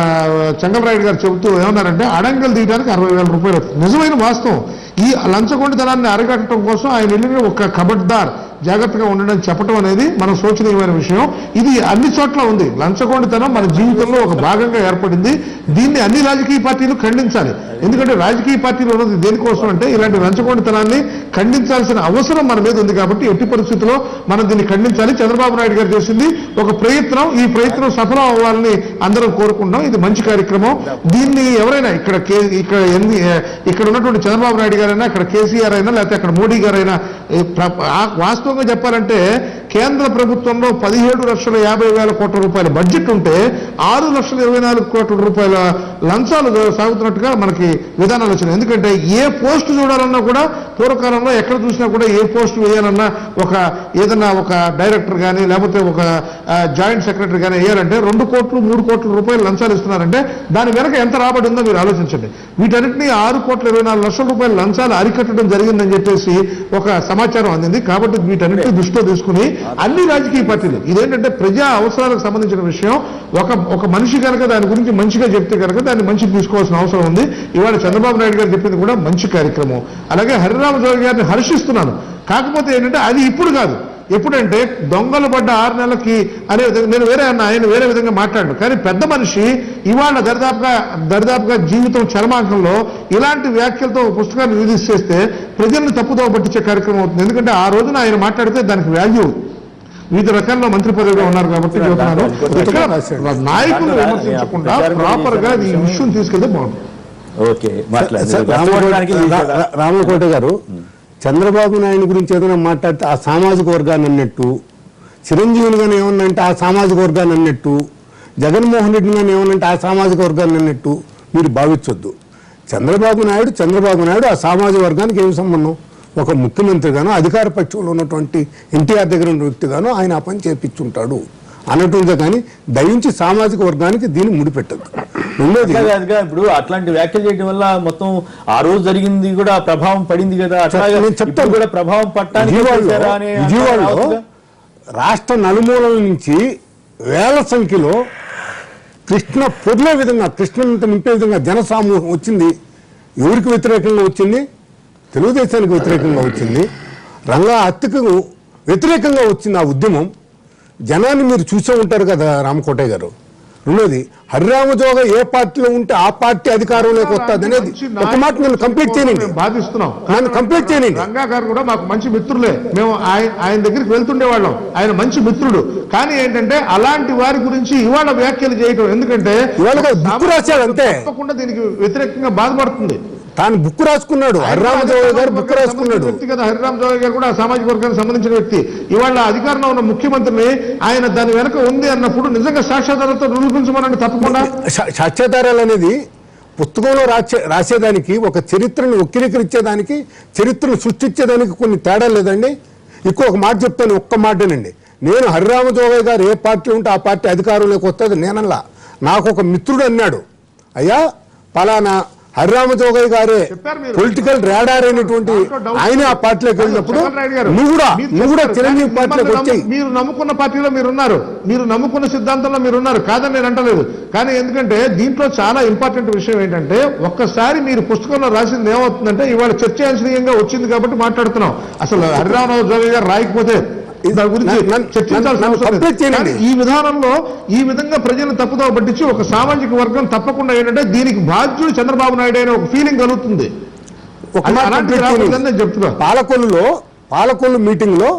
చంగలరాయుడు గారు చెబుతూ ఏమన్నారంటే అడంగలు తీయడానికి 60,000 రూపాయలు. నిజమైన వాస్తవం. ఈ లంచగొండితనాన్ని అరికట్టడం కోసం ఆయన వెళ్ళిన ఒక ఖబర్దార్ జాగ్రత్తగా ఉండడం చెప్పడం అనేది మన శోచనీయమైన విషయం. ఇది అన్ని చోట్ల ఉంది. లంచగొండితనం మన జీవితంలో ఒక భాగంగా ఏర్పడింది. దీన్ని అన్ని రాజకీయ పార్టీలు ఖండించాలి. ఎందుకంటే రాజకీయ పార్టీలు ఉన్నది దేనికోసం అంటే ఇలాంటి లంచగొండితనాన్ని ఖండించాల్సిన అవసరం మన మీద ఉంది. కాబట్టి ఎట్టి పరిస్థితుల్లో మనం దీన్ని ఖండించాలి. చంద్రబాబు నాయుడు గారు చేసింది ఒక ప్రయత్నం. ఈ ప్రయత్నం సఫలం అవ్వాలని అందరం కోరుకుంటాం. ఇది మంచి కార్యక్రమం. దీన్ని ఎవరైనా ఇక్కడ ఉన్నటువంటి చంద్రబాబు నాయుడు గారైనా, ఇక్కడ కేసీఆర్ అయినా, లేకపోతే అక్కడ మోడీ గారైనా, వాస్తవంగా చెప్పాలంటే కేంద్ర ప్రభుత్వంలో 17,50,000 కోట్ల రూపాయల బడ్జెట్ ఉంటే 6,24,00,000 కోట్ల రూపాయల లంచాలు సాగుతున్నట్టుగా మనకి విధానాలు వచ్చినాయి. ఎందుకంటే ఏ పోస్ట్ చూడాలన్నా కూడా పూర్వకాలంలో ఎక్కడ చూసినా కూడా ఏ పోస్ట్ వేయాలన్నా ఏదన్నా ఒక డైరెక్టర్ కానీ లేకపోతే ఒక జాయింట్ సెక్రటరీ కానీ వేయాలంటే 2 కోట్లు 3 కోట్ల రూపాయలు లంచాలు ఇస్తున్నారంటే దాని వెనక ఎంత రాబడి ఉందో మీరు ఆలోచించండి. వీటన్నింటినీ 6,24,00,000 రూపాయల లంచాలు అరికట్టడం జరిగిందని చెప్పేసి ఒక సమాచారం అందింది. కాబట్టి వీటన్నింటినీ దృష్టిలో తీసుకుని అన్ని రాజకీయ పార్టీలు ఇదేంటంటే ప్రజా అవసరాలకు సంబంధించిన విషయం. ఒక మనిషి కనుక దాని గురించి మంచిగా చెప్తే కనుక దాన్ని మంచిగా తీసుకోవాల్సిన అవసరం ఉంది. ఇవాళ చంద్రబాబు నాయుడు గారు చెప్పింది కూడా మంచి కార్యక్రమం. అలాగే హరిరామ జోగి గారిని హర్షిస్తున్నాను. కాకపోతే ఏంటంటే అది ఇప్పుడు కాదు. ఎప్పుడంటే దొంగలు పడ్డ 6 నెలలకి అనే నేను ఆయన వేరే విధంగా మాట్లాడాను. కానీ పెద్ద మనిషి ఇవాళ దరిదాపుగా జీవితం చరమాంకంలో ఇలాంటి వ్యాఖ్యలతో పుస్తకాన్ని రిలీజ్ చేస్తే ప్రజల్ని తప్పుదోవ పట్టించే కార్యక్రమం అవుతుంది. ఎందుకంటే ఆ రోజున ఆయన మాట్లాడితే దానికి వాల్యూ. వివిధ రకాల్లో మంత్రి పదవిగా ఉన్నారు కాబట్టి చెబుతున్నారు. నాయకులు విమర్శించకుండా ప్రాపర్ గా ఈ ఇష్యూని తీసుకెళ్తే బాగుంటుంది. ఓకే, రామకోట గారు చంద్రబాబు నాయుడు గురించి ఏదైనా మాట్లాడితే ఆ సామాజిక వర్గాన్ని అన్నట్టు, చిరంజీవులు గాని ఏమన్నంటే ఆ సామాజిక వర్గాన్ని అన్నట్టు, జగన్మోహన్ రెడ్డి గాని ఏమన్నంటే ఆ సామాజిక వర్గాన్ని అన్నట్టు మీరు భావించొద్దు. చంద్రబాబు నాయుడు ఆ సామాజిక వర్గానికి ఏమి సంబంధం? ఒక ముఖ్యమంత్రిగానో అధికార పక్షంలో ఉన్నటువంటి ఎన్టీఆర్ దగ్గర ఉన్న వ్యక్తిగానో ఆయన ఆ పని చేపించుంటాడు అన్నట్టుందే. కానీ దయించి సామాజిక వర్గానికి దీన్ని ముడిపెట్టదు. ఇప్పుడు అట్లాంటి వ్యాఖ్యలు చేయడం వల్ల మొత్తం ఆ రోజు జరిగింది కూడా ప్రభావం పడింది కదా. నేను చెప్తాను కూడా ప్రభావం పట్టానికి విజయవాడలో రాష్ట్ర నలుమూలల నుంచి వేల సంఖ్యలో కృష్ణ పొర్లే విధంగా, కృష్ణంత నింపే విధంగా జనసమూహం వచ్చింది. ఎవరికి వ్యతిరేకంగా వచ్చింది? తెలుగుదేశానికి వ్యతిరేకంగా వచ్చింది. రంగా హత్యకు వ్యతిరేకంగా వచ్చింది ఆ ఉద్యమం. జనాన్ని మీరు చూసే ఉంటారు కదా రామకోటయ్య గారు. రెండోది, హరిరామజోగ ఏ పార్టీలో ఉంటే ఆ పార్టీ అధికారంలోకి వస్తుంది అనేది ఒక మాట నేను కంప్లీట్ చేయనండి. బాధిస్తున్నాం, నన్ను కంప్లీట్ చేయనండి. రంగా గారు కూడా మాకు మంచి మిత్రులే. మేము ఆయన దగ్గరికి వెళ్తుండేవాళ్ళం. ఆయన మంచి మిత్రుడు. కానీ ఏంటంటే అలాంటి వారి గురించి ఇవాళ వ్యాఖ్యలు చేయటం, ఎందుకంటే ఇవాళ బుక్ రాశాడు అంతే, తప్పకుండా దీనికి వ్యతిరేకంగా బాధపడుతుంది. తాను బుక్ రాసుకున్నాడు. హరిరామజోగ గారు బుక్ రాసుకున్నాడు. వ్యక్తి కదా హరిరామజోగ గారు కూడా సామాజిక వర్గానికి సంబంధించిన వ్యక్తి. ఇవాళ అధికారంలో ఉన్న ముఖ్యమంత్రిని ఆయన దాని వెనక ఉంది అన్నప్పుడు నిజంగా సాక్ష్యాధారాలతో నిరూపించమని తప్పకుండా. సాక్ష్యాధారాలు అనేది పుస్తకంలో రాసేదానికి, ఒక చరిత్రను వక్రీకరించేదానికి, చరిత్రను సృష్టించేదానికి కొన్ని తేడా లేదండి. ఇంకొక మాట చెప్తాను, ఒక్క మాటేనండి. నేను హరిరామజోగ గారు ఏ పార్టీ ఉంటే ఆ పార్టీ అధికారంలోకి వస్తుంది నేనల్లా. నాకు ఒక మిత్రుడు అన్నాడు, అయ్యా పలానా హరిరామజోగయ్య గారే పొలిటికల్ రాడార్ అయినటువంటి ఆయన ఆ పార్టీలోకి వెళ్ళినప్పుడు నువ్వు కూడా చిరంజీవి పార్టీలోకి వచ్చాయి. మీరు నమ్ముకున్న పార్టీలో మీరున్నారు, మీరు నమ్ముకున్న సిద్ధాంతంలో మీరున్నారు, కాదని నేను అంటలేదు. కానీ ఎందుకంటే దీంట్లో చాలా ఇంపార్టెంట్ విషయం ఏంటంటే, ఒక్కసారి మీరు పుస్తకంలో రాసింది ఏమవుతుందంటే ఇవాళ చర్చాంశనీయంగా వచ్చింది కాబట్టి మాట్లాడుతున్నాం. అసలు హరిరామజోగయ్య గారు రాయకపోతే దాని గురించి చర్చించాల్సిన అవసరం లేదు. ఈ విధానంలో ఈ విధంగా ప్రజలను తప్పుదోవ పట్టించి ఒక సామాజిక వర్గం తప్పకుండా ఏంటంటే దీనికి బాధ్యుడు చంద్రబాబు నాయుడు అయిన ఒక ఫీలింగ్ కలుగుతుంది. చెప్తున్నా, పాలకొల్లు మీటింగ్ లో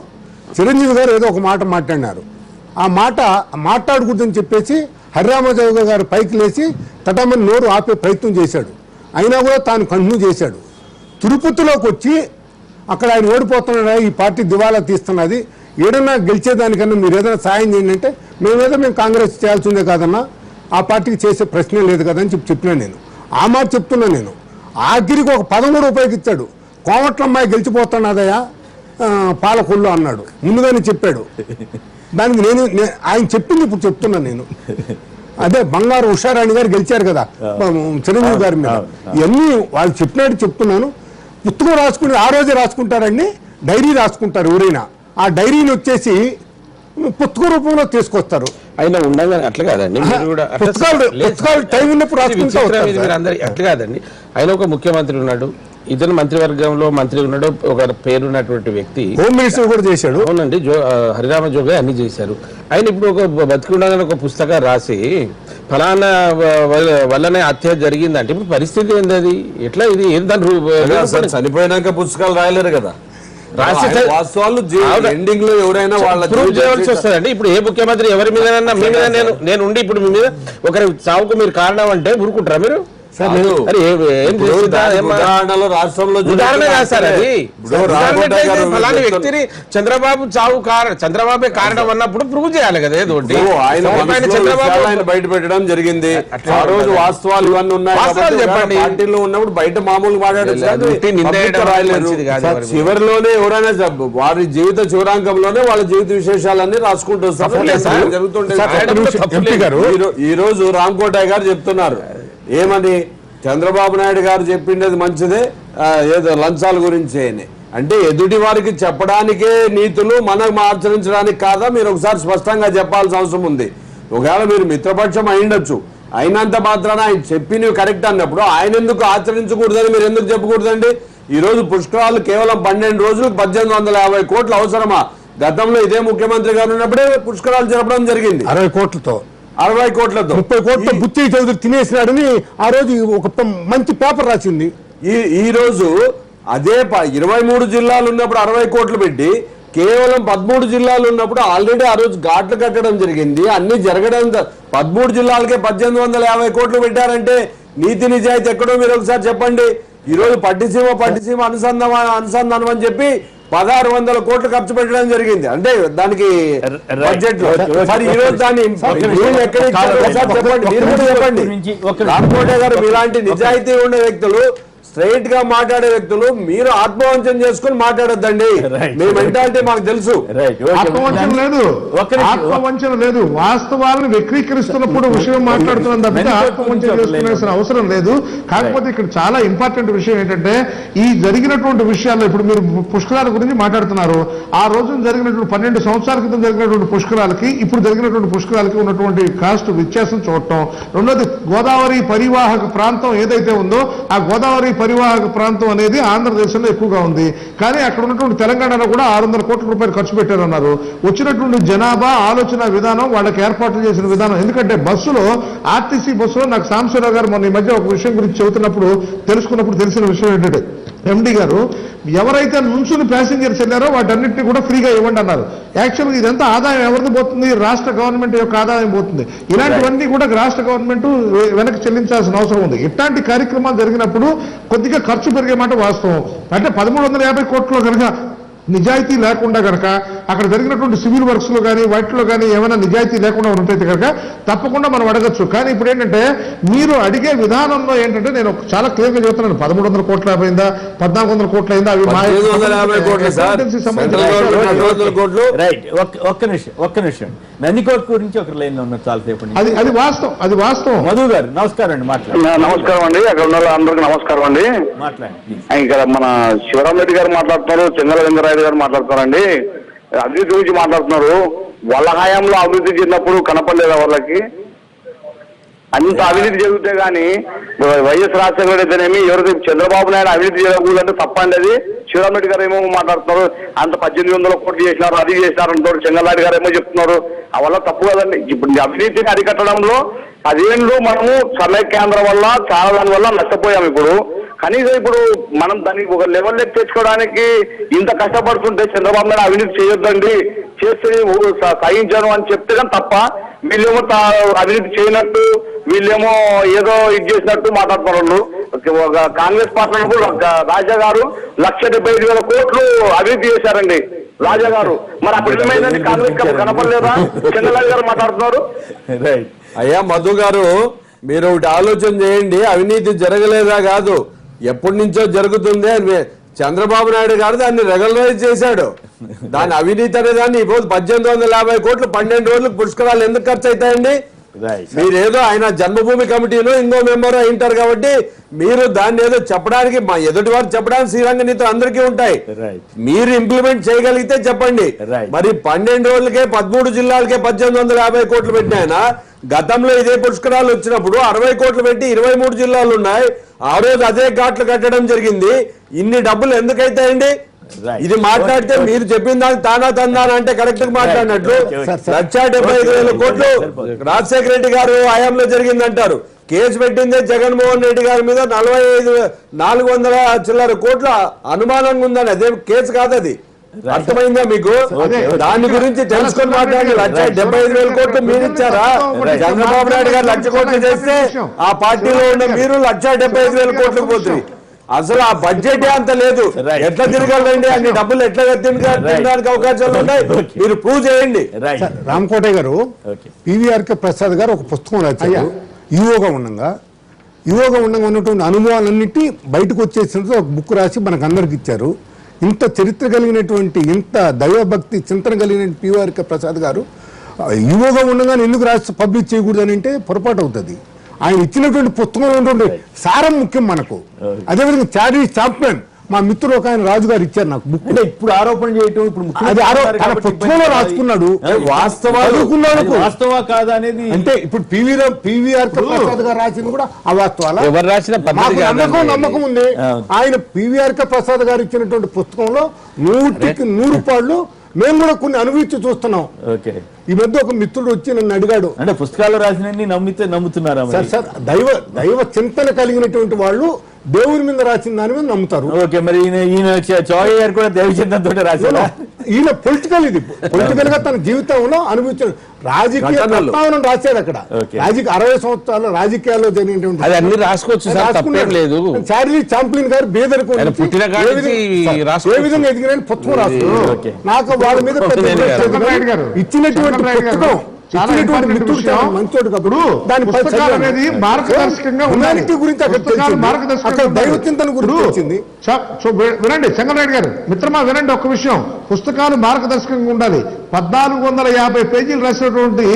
చిరంజీవి గారు ఏదో ఒక మాట మాట్లాడినారు. ఆ మాట మాట్లాడకూడదని చెప్పేసి హరిరామజోగ గారు పైకి లేచి తటమని నోరు ఆపే ప్రయత్నం చేశాడు. అయినా కూడా తాను కంటిన్యూ చేశాడు. తిరుపతిలోకి వచ్చి అక్కడ ఆయన ఓడిపోతున్నాడా, ఈ పార్టీ దివాలా తీస్తున్నది, ఏదన్నా గెలిచేదానికన్నా మీరు ఏదైనా సాయం చేయండి అంటే మేము కాంగ్రెస్ చేయాల్సిందే కాదన్నా, ఆ పార్టీకి చేసే ప్రశ్నే లేదు కదా అని చెప్పినాను నేను. ఆ మాట చెప్తున్నా నేను. ఆఖరికి ఒక 13 ఉపయోగించాడు. కోమట్లమ్మాయి గెలిచిపోతున్నదయా పాలకొల్లు అన్నాడు, ముందుగానే చెప్పాడు. దానికి ఆయన చెప్పింది ఇప్పుడు చెప్తున్నా నేను. అదే బంగారు ఉషారాణి గారు గెలిచారు కదా చిరంజీవి గారి మీద. ఇవన్నీ వాళ్ళు చెప్పినట్టు చెప్తున్నాను. పుస్తకం రాసుకుని ఆ రోజే రాసుకుంటారండి, డైరీ రాసుకుంటారు ఎవరైనా. ఆ డైరీని వచ్చేసి పుస్తక రూపంలో తీసుకొస్తారు. అయినా ఉండగానే అట్లా కాదండి, పుస్తకాలు టైం ఉన్నప్పుడు అట్లా కాదండి. ఆయన ఒక ముఖ్యమంత్రి ఉన్నాడు, ఇతను మంత్రివర్గంలో మంత్రి ఉన్నాడు, ఒక పేరున్నటువంటి వ్యక్తి. హోమ్ మినిస్టర్ కూడా చేశాడు. అవునండి, హరిరామ జోగయ్య అన్ని చేశారు. ఆయన ఇప్పుడు ఒక బతికుండగానే ఒక పుస్తకం రాసి ఫలానా వల్లనే హత్య జరిగిందంటే ఇప్పుడు పరిస్థితి ఏంది? అది ఎట్లా? ఇది ఏం దాని చనిపోయినాక పుస్తకాలు రాయలేరు కదా, వాస్తవాలు అవును. ఎండింగ్ లో ఎవరైనా వాళ్ళ ప్రూవ్ చేయవలసి వస్తుందండి. ఇప్పుడు ఏ ముఖ్యమంత్రి ఎవరి మీద మీ మీద నేను ఉండి ఇప్పుడు మీ మీద ఒకరి చావుకు మీరు కారణం అంటే ఊరుకుంటారా మీరు? ఉదాహరణలో రాష్ట్రంలో ఉదాహరణ కాదు సార్ అది. ఫలాని వ్యక్తిని చంద్రబాబే కారణం అన్నప్పుడు ప్రూవ్ చేయాలి కదా ఏదో ఒకటి. ఆయన బయట పెట్టడం జరిగింది. ఆ రోజు వాస్తవాలు ఇవన్నీ ఉన్నాయి, చెప్పండి. పార్టీలో ఉన్నప్పుడు బయట మామూలు మాట్లాడలేదు. చివరిలోనే ఎవరైనా వారి జీవిత చివరాంకంలోనే వాళ్ళ జీవిత విశేషాలన్నీ రాసుకుంటూ వస్తారు జరుగుతుంటాయి. ఈ రోజు రామకోటయ్య గారు చెప్తున్నారు ఏమని, చంద్రబాబు నాయుడు గారు చెప్పిండేది మంచిదే, ఏదో లంచాల గురించి అంటే ఎదుటి వారికి చెప్పడానికే నీతులు, మనం ఆచరించడానికి కాదా? మీరు ఒకసారి స్పష్టంగా చెప్పాల్సిన అవసరం ఉంది. ఒకవేళ మీరు మిత్రపక్షం అయిండొచ్చు, అయినంత మాత్రాన ఆయన చెప్పినవి కరెక్ట్ అన్నప్పుడు ఆయన ఎందుకు ఆచరించకూడదని మీరు ఎందుకు చెప్పకూడదండి? ఈ రోజు పుష్కరాలు కేవలం 12 రోజులకు 1850 కోట్లు అవసరమా? గతంలో ఇదే ముఖ్యమంత్రి గారు ఉన్నప్పుడే పుష్కరాలు జరపడం జరిగింది 60 కోట్లతో, 60 కోట్లతో. 30 కోట్ల బుత్తి చౌదరి తినేసినాడని ఆ రోజు ఒక మంచి పేపర్ రాసింది. ఈ రోజు అదే 23 జిల్లాలు ఉన్నప్పుడు 60 కోట్లు పెట్టి కేవలం 13 జిల్లాలు ఉన్నప్పుడు ఆల్రెడీ ఆ రోజు ఘాట్లు కట్టడం జరిగింది. అన్ని జరగడం 13 జిల్లాలకే 1850 కోట్లు పెట్టారంటే నీతి నిజాయితీ ఎక్కడో మీరు ఒకసారి చెప్పండి. ఈ రోజు పట్టిసీమ అనుసంధానం అని చెప్పి 1600 కోట్లు ఖర్చు పెట్టడం జరిగింది. అంటే దానికి బడ్జెట్ లో మరి ఈ రోజు దాన్ని ఎక్కడ చెప్పండి, మీరు కూడా చెప్పండి. రామకోటయ్య గారు మీలాంటి నిజాయితీ ఉండే వ్యక్తులు, స్ట్రైట్ గా మాట్లాడే వ్యక్తులు, మీరు ఆత్మవంచన చేసుకుని మాట్లాడొద్దండి. మీ మెంటాలిటీ మాకు తెలుసు. ఆత్మవంచన లేదు, వాస్తవాలను వక్రీకరిస్తున్నప్పుడు విషయం మాట్లాడుతున్నాం తప్పితే ఆత్మవంచన చేసుకునే అవసరం లేదు. కాకపోతే ఇక్కడ చాలా ఇంపార్టెంట్ విషయం ఏంటంటే ఈ జరిగినటువంటి విషయాల్లో ఇప్పుడు మీరు పుష్కరాల గురించి మాట్లాడుతున్నారు. ఆ రోజున జరిగినటువంటి 12 సంవత్సరాల క్రితం జరిగినటువంటి పుష్కరాలకి ఇప్పుడు జరిగినటువంటి పుష్కరాలకి ఉన్నటువంటి కాస్ట్ వ్యత్యాసం చూడటం. రెండోది, గోదావరి పరివాహక ప్రాంతం ఏదైతే ఉందో ఆ గోదావరి పరివాహక ప్రాంతం అనేది ఆంధ్రదేశంలో ఎక్కువగా ఉంది. కానీ అక్కడ ఉన్నటువంటి తెలంగాణలో కూడా 600 కోట్ల రూపాయలు ఖర్చు పెట్టారన్నారు. వచ్చినటువంటి జనాభా, ఆలోచన విధానం, వాళ్ళకి ఏర్పాట్లు చేసిన విధానం. ఎందుకంటే బస్సులో, ఆర్టీసీ బస్సులో నాకు సాంబశివరావు గారు మొన్న ఈ మధ్య ఒక విషయం గురించి చెబుతున్నప్పుడు తెలిసిన విషయం ఏంటంటే, ఎండి గారు ఎవరైతే నుంచుని ప్యాసింజర్స్ వెళ్ళారో వాటన్నింటినీ కూడా ఫ్రీగా ఇవ్వండి అన్నారు. యాక్చువల్గా ఇదంతా ఆదాయం ఎవరిది పోతుంది? రాష్ట్ర గవర్నమెంట్ యొక్క ఆదాయం పోతుంది. ఇలాంటివన్నీ కూడా రాష్ట్ర గవర్నమెంట్ వెనక్కి చెల్లించాల్సిన అవసరం ఉంది. ఇట్లాంటి కార్యక్రమాలు జరిగినప్పుడు కొద్దిగా ఖర్చు పెరిగే మాట వాస్తవం. అంటే 1350 కోట్లు కనుక నిజాయితీ లేకుండా కనుక అక్కడ జరిగినటువంటి సివిల్ వర్క్స్ లో కానీ వాటిలో కానీ ఏమైనా నిజాయితీ లేకుండా ఉంటైతే కనుక తప్పకుండా మనం అడగచ్చు. కానీ ఇప్పుడు ఏంటంటే మీరు అడిగే విధానంలో ఏంటంటే నేను చాలా క్లియర్ గా చెప్తున్నాను, 1300 కోట్ల అయిందా, 1400 కోట్ల అయిందా, అవి ఒక్క నిమిషం నందికోట్ గురించి ఒక లైన్ లో ఉన్న చాలాసేపు అది వాస్తవం. మధు గారు నమస్కారం అండి. నమస్కారం అండి. అక్కడ ఉన్న అందరికి నమస్కారం అండి. మాట్లాడండి. ఇక్కడ మన శివరాం రెడ్డి గారు మాట్లాడుతున్నారు, చంద్రవేంద్రరావు గారు మాట్లాడుతున్నారండి. అభివృద్ధి గురించి మాట్లాడుతున్నారు. వాళ్ళ హయాంలో అభివృద్ధి చెందినప్పుడు కనపడలేదా వాళ్ళకి? అంత అవినీతి జరిగితే గానీ వైఎస్ రాజశేఖర రెడ్డి అయితేనేమి, ఎవరికి చంద్రబాబు నాయుడు అవినీతి జరగకూడదంటే తప్పండి అది. శివరాం రెడ్డి గారు ఏమో మాట్లాడుతున్నారు, అంత 1800 కోట్లు చేసినారు, అది చేసినారు అంటారు. చంద్రబాబు గారు ఏమో చెప్తున్నారు. అవల్ల తప్పు కదండి. ఇప్పుడు అవినీతిని అరికట్టడంలో 10 ఏళ్ళు మనము సమైక్యాంధ్ర వల్ల చాలా దాని వల్ల నష్టపోయాము. ఇప్పుడు కనీసం ఇప్పుడు మనం దానికి ఒక లెవెల్లోకి తెచ్చుకోవడానికి ఇంత కష్టపడుతుంటే చంద్రబాబు నాయుడు అవినీతి చేయొద్దండి, చేస్తే సహించాను అని చెప్తే కానీ తప్ప, వీళ్ళేమో అవినీతి చేయనట్టు, వీళ్ళేమో ఏదో ఇది చేసినట్టు మాట్లాడుతున్నారు. ఒక కాంగ్రెస్ పార్టీ రాజా గారు 1,75,000 కోట్లు అవినీతి చేశారండి రాజా గారు. మరి అప్పుడు ఏమైందండి? కాంగ్రెస్ కనపడలేదా? చంద్రబాబు గారు మాట్లాడుతున్నారు. అయ్యా మధు గారు, మీరు ఒకటి ఆలోచన చేయండి. అవినీతి జరగలేదా కాదు, ఎప్పటి నుంచో జరుగుతుంది అని చంద్రబాబు నాయుడు గారు దాన్ని రెగ్యులరైజ్ చేశాడు. దాని అవినీతి అనే దాన్ని ఇప్పుడు 1850 కోట్లు 12 రోజులకు పుష్కరాలు ఎందుకు ఖర్చు అవుతాయండి? రైట్ మీరేదో ఆయన జన్మభూమి కమిటీలో ఇంకో మెంబర్ అయింటారు కాబట్టి మీరు దాన్ని ఏదో చెప్పడానికి మా ఎదుటి వారు చెప్పడానికి శ్రీరంగ నీతులు అందరికీ ఉంటాయి. రైట్ మీరు ఇంప్లిమెంట్ చేయగలిగితే చెప్పండి. Right. మరి 12 రోజులకే 13 జిల్లాలకే 1850 కోట్లు పెట్టిన గతంలో ఇదే పుష్కరాలు వచ్చినప్పుడు 60 కోట్లు పెట్టి 23 జిల్లాలు ఉన్నాయి. ఆ రోజు అదే ఘాట్లు కట్టడం జరిగింది. ఇన్ని డబ్బులు ఎందుకైతాయండి? Right. ఇది మాట్లాడితే మీరు చెప్పిన దానికి తానా తందానా అంటే కరెక్ట్ గా మాట్లాడినట్లు. Okay, okay. 1,75,000 కోట్లు రాజశేఖర రెడ్డి గారు హయాంలో జరిగిందంటారు. కేసు పెట్టిందే జగన్మోహన్ రెడ్డి గారి మీద 400 చిల్లర కోట్ల అనుమానంగా ఉందని. అదే కేసు కాదు అది. అర్థమైందా మీకు? దాని గురించి తెలుసుకొని మాట్లాడి 1,75,000 కోట్లు మీరు ఇచ్చారా? చంద్రబాబు నాయుడు గారు 1,00,000 కోట్లు చేస్తే ఆ పార్టీలో ఉన్న మీరు 1,75,000 కోట్లకు పోతుంది. అసలు ఆ బడ్జెట్ అంత లేదు. ఎట్లా తిరగలండి? అన్ని డబ్బులు ఎట్లా తినడానికి అవకాశాలు ఉన్నాయి? మీరు ప్రూవ్ చేయండి. రైట్ రామకోటయ్య గారు ఓకే పివిఆర్కే ప్రసాద్ గారు ఒక పుస్తకం రాశారు. యువగా ఉండగా ఉన్నటువంటి అనుభవాలన్నిటి బయటకు వచ్చేసిన ఒక బుక్ రాసి మనకు అందరికి ఇచ్చారు. ఇంత చరిత్ర కలిగినటువంటి, ఇంత దైవభక్తి చింతన కలిగిన పివిఆర్కే ప్రసాద్ గారు యువగా ఉండగానే ఎందుకు రాసి పబ్లిష్ చేయకూడదు అని అంటే పొరపాటు అవుతుంది. ఆయన ఇచ్చినటువంటి పుస్తకంలో ఉన్నటువంటి సారం ముఖ్యం మనకు. అదేవిధంగా చార్లీ చాప్లన్ మా మిత్రుడు ఒక ఆయన రాజు గారు ఇచ్చారు నాకు బుక్. అంటే ఇప్పుడు ఆరోపణ చేయటం ఇప్పుడు అది తన పుస్తకంలో రాసుకున్నాడు. వాస్తవా కాదా అనేది అంటే ఇప్పుడు పివిఆర్కే ప్రసాద్ గారు రాసింది కూడా అవాస్తవాలా? ఎవరు రాసిన మాకు నమ్మకం ఉంది. ఆయన పివిఆర్కే ప్రసాద్ గారు ఇచ్చినటువంటి పుస్తకంలో 100కి 100 పాళ్ళు మేము కూడా కొన్ని అనుభవించి చూస్తున్నాం. ఓకే ఈ మధ్య ఒక మిత్రుడు వచ్చి నన్ను అడిగాడు, అంటే పుస్తకాలు రాసినన్ని నమ్ముతున్నారా? సార్ దైవ చింతన కలిగినటువంటి వాళ్ళు దేవుని మీద రాసిన దాని మీద నమ్ముతారు. ఓకే మరి ఈయన చౌయ్య గారు కూడా దేవచింతనతో రాశారా? ఈయన పొలిటికల్ గా తన జీవితంలో అనుభవించిన రాజకీయ ప్రస్తావన రాశాడు అక్కడ. Okay. 60 సంవత్సరాలు రాజకీయాల్లో జరిగినటువంటి అది అన్ని రాసుకోవచ్చు సార్, తప్పేం లేదు. చార్లీ చాంప్లిన్ గారు బేదరికం ఆయన నుంచి పుట్టిన కాడి నుంచి ఏ విధంగా ఎదిగిన పుస్తకం రాస్తున్నారు. Okay. నాకు వాళ్ళ మీద పెద్ద చంద్రబాబు గారు. ఇచ్చినటువంటి పుస్తకం చాలా ఇంపార్టెంట్ విషయం. మంచోడు కాబట్టి దాని పుస్తకాలు అనేది మార్గదర్శకంగా ఉండాలి. గురించి పుస్తకాలు మార్గదర్శకంగా అక్కడ దైవ చింతన గురించి వచ్చింది. వినండి చంద్రనాయుడు గారు, మిత్రమా వినండి ఒక్క విషయం. పుస్తకాలు మార్గదర్శకంగా ఉండాలి. 1450 పేజీలు రాసినటువంటి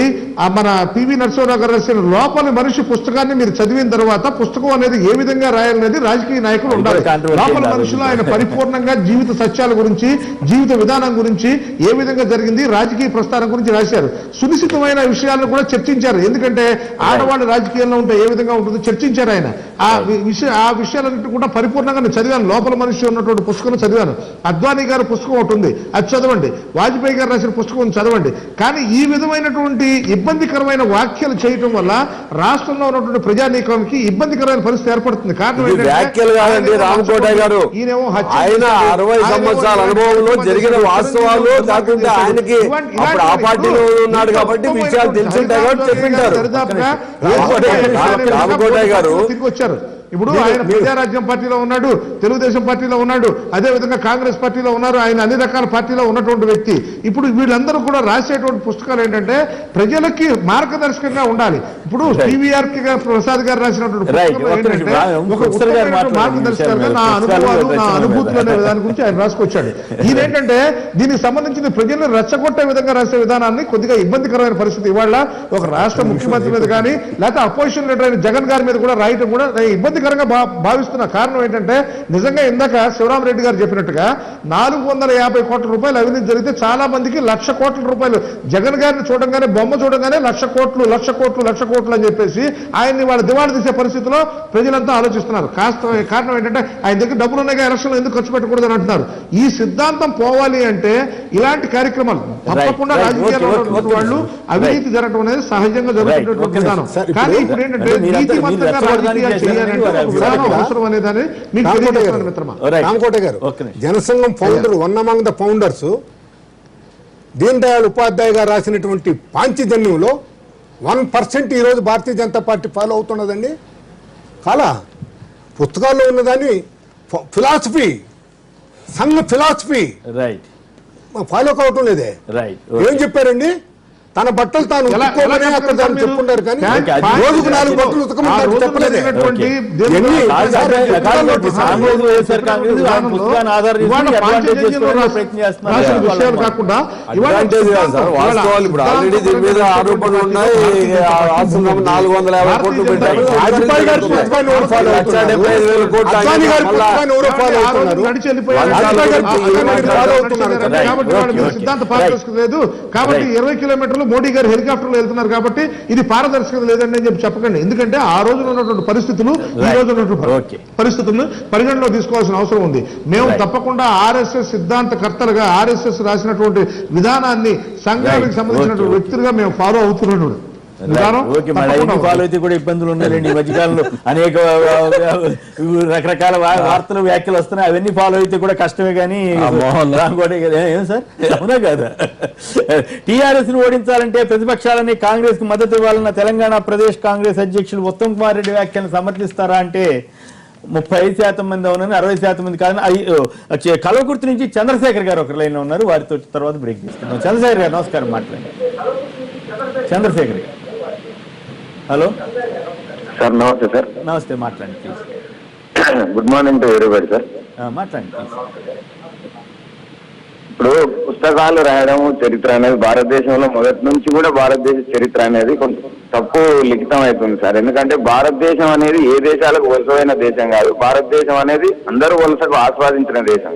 మన పివి నరసింహరావు గారు రాసిన లోపలి మనిషి పుస్తకాన్ని మీరు చదివిన తర్వాత పుస్తకం అనేది ఏ విధంగా రాయాలనేది రాజకీయ నాయకులు ఉండాలి. లోపల మనుషులు ఆయన పరిపూర్ణంగా జీవిత సత్యాల గురించి, జీవిత విధానం గురించి, ఏ విధంగా జరిగింది, రాజకీయ ప్రస్థానం గురించి రాశారు. సునిశ్చితమైన విషయాలను కూడా చర్చించారు. ఎందుకంటే ఆడవాళ్ళు రాజకీయాల్లో ఉంటే ఏ విధంగా ఉంటుందో చర్చించారు ఆయన. ఆ విషయాలన్నింటి కూడా పరిపూర్ణంగా నేను చదివాను. లోపల మనిషి ఉన్నటువంటి పుస్తకం చదివాను. అద్వానీ గారి పుస్తకం ఒకటి ఉంది, అది చదవండి. వాజ్పేయి గారు రాసిన పుస్తకం చదవండి. కానీ ఈ విధమైనటువంటి ఇబ్బందికరమైన వ్యాఖ్యలు చేయటం వల్ల రాష్ట్రంలో ఉన్నటువంటి ప్రజానీకానికి ఇబ్బందికరమైన పరిస్థితి ఏర్పడుతుంది. కారణం వ్యాఖ్యలు కాదండి రామకోటయ్య గారు, ఆయన 60 సంవత్సరాల అనుభవంలో జరిగిన వాస్తవాలు కాకుండా ఆయనకి అప్పుడు ఆ పార్టీలో ఉన్నాడు కాబట్టి విషయాలు తెలుసుంటాయి కాబట్టి చెప్పింటారు. రామకోటయ్య గారు వచ్చారు. ఇప్పుడు ఆయన ప్రజారాజ్యం పార్టీలో ఉన్నాడు, తెలుగుదేశం పార్టీలో ఉన్నాడు, అదే విధంగా కాంగ్రెస్ పార్టీలో ఉన్నారు. ఆయన అన్ని రకాల పార్టీలో ఉన్నటువంటి వ్యక్తి. ఇప్పుడు వీళ్ళందరూ కూడా రాసేటువంటి పుస్తకాలు ఏంటంటే ప్రజలకి మార్గదర్శకంగా ఉండాలి. ఇప్పుడు పివిఆర్కే ప్రసాద్ గారు రాసినటువంటి పుస్తకంలో ఏంటంటే ఒక మార్గదర్శకంగా నా అనుభవాలు, నా అనుభూతులు అనే దాని గురించి ఆయన రాసుకొచ్చాడు. ఈయనేంటంటే దీనికి సంబంధించిన ప్రజలను రెచ్చగొట్టే విధంగా రాసే విధానాన్ని కొద్దిగా ఇబ్బందికరమైన పరిస్థితి ఇవాళ ఒక రాష్ట్ర ముఖ్యమంత్రి మీద కానీ లేకపోతే అపోజిషన్ లీడర్ అయిన జగన్ గారి మీద కూడా రాయటం కూడా ఇబ్బంది భావిస్తున్న కారణం ఏంటంటే నిజంగా ఇందాక శివరామరెడ్డి గారు చెప్పినట్టుగా 450 కోట్ల రూపాయలు అవినీతి జరిగితే చాలా మందికి 1,00,000 కోట్ల రూపాయలు జగన్ గారిని చూడంగానే, బొమ్మ చూడంగానే 1,00,000 కోట్లు అని చెప్పేసి ఆయన్ని వాళ్ళ దివాళి తీసే పరిస్థితిలో ప్రజలంతా ఆలోచిస్తున్నారు. కారణం ఏంటంటే ఆయన దగ్గర డబ్బులు ఉన్నాయిగా ఎలక్షన్లో ఎందుకు ఖర్చు పెట్టకూడదు అని అంటున్నారు. ఈ సిద్ధాంతం పోవాలి అంటే ఇలాంటి కార్యక్రమాలు తప్పకుండా రాజకీయాల్లో వాళ్ళు అవినీతి జరగడం అనేది సహజంగా జరుగుతున్నటువంటి విధానం. కానీ ఇప్పుడు ఏంటంటే నీతిమంతంగా రాజకీయాలు చేయాలంటే అవసరం అనేదాన్ని మీకు తెలియజేస్తున్నాను మిత్రమా. రామకోటయ్య గారు, జనసంఘం founder, one among the founders Deen Dayal Upadhyaya గారు రాసినటువంటి పాంచజన్యంలో 1% ఈరోజు భారతీయ జనతా పార్టీ ఫాలో అవుతున్నదండి. కాలా పుస్తకాల్లో ఉన్నదాన్ని ఫిలాసఫీ, సంఘ ఫిలాసఫీ రైట్ ఫాలో కావటం లేదే. రైట్ ఏం చెప్పారండి? తన బట్టలు తాను ఉతుక్కోమని అక్కడ దాన్ని చెప్పుకుంటారు కానీ రోజుకు 4 బట్టలు ఉతకమని చెప్పలేదే. ఎన్ని కాంగ్రెస్ వైఎస్ఆర్ కాంగ్రెస్ ఆ పుస్తకాన్ని ఆధారం చేసుకుని అడ్వాంటేజ్ చేసుకోవడానికి ప్రయత్నం చేస్తున్నారు. విషయాలు కాకుండా అడ్వాంటేజ్ కాదు సార్, వాస్తవాలు ఇప్పుడు ఆల్రెడీ దీని మీద ఆరోపణలు ఉన్నాయి. 450 కోట్లు పెట్టారు. వాజ్పేయి గారి పుస్తకాన్ని ఎవరు ఫాలో అవుతున్నారు? 75,000 కోట్లు అద్వానీ గారి పుస్తకాన్ని ఎవరు ఫాలో అవుతున్నారు? నడిచి వెళ్ళిపోయారు. వాజ్పేయి గారి పుస్తకాన్ని ఫాలో అవుతున్నారు కదా. కాబట్టి వాళ్ళ మీద సిద్ధాంత పారదర్శకత లేదు. కాబట్టి 20 కిలోమీటర్లు మోడీ గారు హెలికాప్టర్లో వెళ్తున్నారు కాబట్టి ఇది పారదర్శకత లేదండి అని చెప్పి చెప్పకండి. ఎందుకంటే ఆ రోజున ఉన్నటువంటి పరిస్థితులు ఈ రోజు ఉన్నటువంటి పరిస్థితులను పరిగణలో తీసుకోవాల్సిన అవసరం ఉంది. మేము తప్పకుండా ఆర్ఎస్ఎస్ సిద్ధాంతకర్తలుగా ఆర్ఎస్ఎస్ రాసినటువంటి విధానాన్ని సంఘానికి సంబంధించినటువంటి వ్యక్తులుగా మేము ఫాలో అవుతున్నాడు. ఓకే, మరి ఐదు ఫాలో అయితే కూడా ఇబ్బందులు ఉన్నాయండి. ఈ మధ్యకాలంలో అనేక రకరకాల వార్తలు వ్యాఖ్యలు వస్తున్నాయి. అవన్నీ ఫాలో అయితే కూడా కష్టమే కానీ మోహన్ రాంగోడే కదా. ఏం సార్, అవునా కదా? టీఆర్ఎస్ ని ఓడించాలంటే ప్రతిపక్షాలని కాంగ్రెస్ కు మద్దతు ఇవ్వాలన్న తెలంగాణ ప్రదేశ్ కాంగ్రెస్ అధ్యక్షులు ఉత్తమ్ కుమార్ రెడ్డి వ్యాఖ్యలను సమర్థిస్తారా అంటే 35% మంది అవునని, 60% మంది కాదని. కల్వకుర్తి నుంచి చంద్రశేఖర్ గారు ఒక లైన్ లో ఉన్నారు. వారితో తర్వాత బ్రేక్ తీసుకుందాం. చంద్రశేఖర్ గారు నమస్కారం, మాట్లాడండి. చంద్రశేఖర్ గారు, హలో సార్. నమస్తే సార్. నమస్తే, మాట్లాడండి please. Good morning to everybody sir. మాట్లాడండి ప్లీజ్. ఇప్పుడు పుస్తకాలు రాయడం చరిత్ర అనేది భారతదేశంలో మొదటి నుంచి కూడా భారతదేశ చరిత్ర అనేది కొంచెం తప్పు లిఖితం అవుతుంది సార్. ఎందుకంటే భారతదేశం అనేది ఏ దేశాలకు వలసమైన దేశం కాదు. భారతదేశం అనేది అందరూ వలసకు ఆస్వాదించిన దేశం.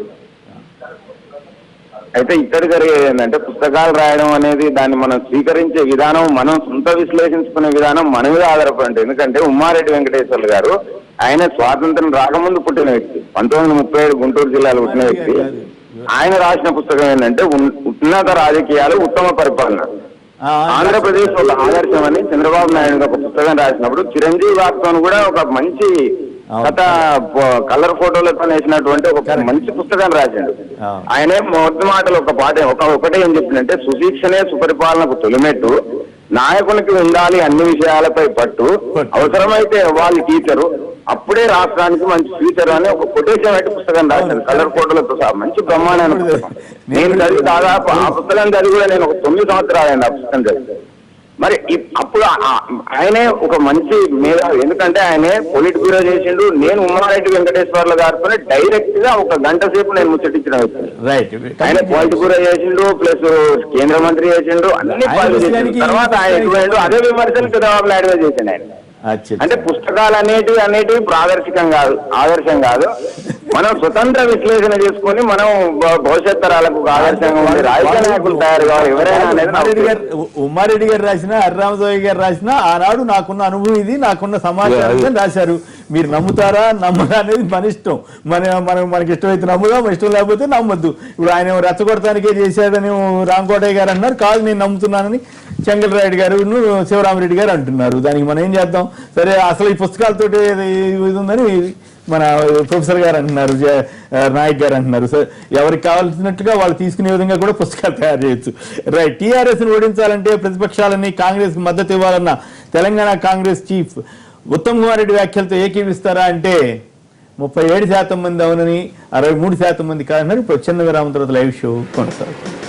అయితే ఇక్కడ జరిగేది ఏంటంటే పుస్తకాలు రాయడం అనేది దాన్ని మనం స్వీకరించే విధానం, మనం సొంత విశ్లేషించుకునే విధానం మన మీద ఆధారపడి ఉంటుంది. ఎందుకంటే ఉమ్మారెడ్డి వెంకటేశ్వర్లు గారు ఆయన స్వాతంత్రం రాకముందు పుట్టిన వ్యక్తి, 1937 గుంటూరు జిల్లాలో పుట్టిన వ్యక్తి. ఆయన రాసిన పుస్తకం ఏంటంటే ఉన్నత రాజకీయాలు ఉత్తమ పరిపాలన. ఆంధ్రప్రదేశ్ ఒక ఆదర్శం అని చంద్రబాబు నాయుడు ఒక పుస్తకం రాసినప్పుడు చిరంజీవి వార్తను కూడా ఒక మంచి గత కలర్ ఫోటోలతో వేసినటువంటి ఒక మంచి పుస్తకాన్ని రాశాడు. ఆయనే మొదటి మాటలు ఒకటే ఏం చెప్పిందంటే, సుశిక్షణే సుపరిపాలనకు తొలిమెట్టు, నాయకునికి ఉండాలి అన్ని విషయాలపై పట్టు, అవసరమైతే వాళ్ళు టీచరు, అప్పుడే రాష్ట్రానికి మంచి ఫ్యూచర్ అని ఒక కొటేషన్ పెట్టి పుస్తకం రాశాను. కలర్ ఫోటోలతో సహా మంచి బ్రహ్మాండమైన పుస్తకం. నేను చదివి దాదాపు ఆ పుస్తకం చదివి కూడా నేను ఒక 9 సంవత్సరాలు అయింది ఆ పుస్తకం చదివి. మరి అప్పుడు ఆయనే ఒక మంచి మేధావి. ఎందుకంటే ఆయనే పొలిట్ బ్యూరో చేసిండు. నేను ఉమ్మారెడ్డి వెంకటేశ్వర్ల గారితో డైరెక్ట్ గా 1 గంట సేపు నేను ముచ్చటించిన వ్యక్తి. ఆయన పొలిట్ బ్యూరో చేసిండు, ప్లస్ కేంద్ర మంత్రి చేసిండు, అన్ని తర్వాత ఆయన అదే విమర్శలు చంద్రబాబు నాయుడు చేసిండు ఆయన. అంటే పుస్తకాలు అనేటివి ప్రాదర్శికం కాదు, ఆదర్శం కాదు. మనం స్వతంత్ర విశ్లేషణ చేసుకుని మనం భవిష్యత్ తరాలకు ఆదర్శంగా ఉండి రాజకీయ నాయకులు తయారు కావాలి ఎవరైనా అనేది. ఉమ్మారెడ్డి గారు రాసినా, హరిరామదేవి గారు రాసినా ఆనాడు నాకున్న అనుభవం ఇది, నాకున్న సమాచారం రాశారు. మీరు నమ్ముతారా నమ్మరా అనేది మన ఇష్టం. మనకి ఇష్టమైతే నమ్ముదాం, ఇష్టం లేకపోతే నమ్మద్దు. ఇప్పుడు ఆయన రెచ్చగొడటానికే చేశాడని రాంకోటయ్య గారు అన్నారు. కాదు నేను నమ్ముతున్నానని చెంగల్రాయుడు గారు, శివరామరెడ్డి గారు అంటున్నారు. దానికి మనం ఏం చేద్దాం? సరే, అసలు ఈ పుస్తకాలతోటి ఇది ఉందని మన ప్రొఫెసర్ గారు అంటున్నారు, నాయక్ గారు అంటున్నారు. సో ఎవరికి కావాల్సినట్టుగా వాళ్ళు తీసుకునే విధంగా కూడా పుస్తకాలు తయారు చేయొచ్చు. రైట్. టీఆర్ఎస్ ని ఓడించాలంటే ప్రతిపక్షాలని కాంగ్రెస్ కు మద్దతు ఇవ్వాలన్న తెలంగాణ కాంగ్రెస్ చీఫ్ ఉత్తమ్ కుమార్ రెడ్డి వ్యాఖ్యలతో ఏకీవిస్తారా అంటే 37% మంది అవునని, 63% మంది కాదన్నారు. ఇప్పుడు చిన్న విరామం తర్వాత లైవ్ షో కొనసాగుతుంది.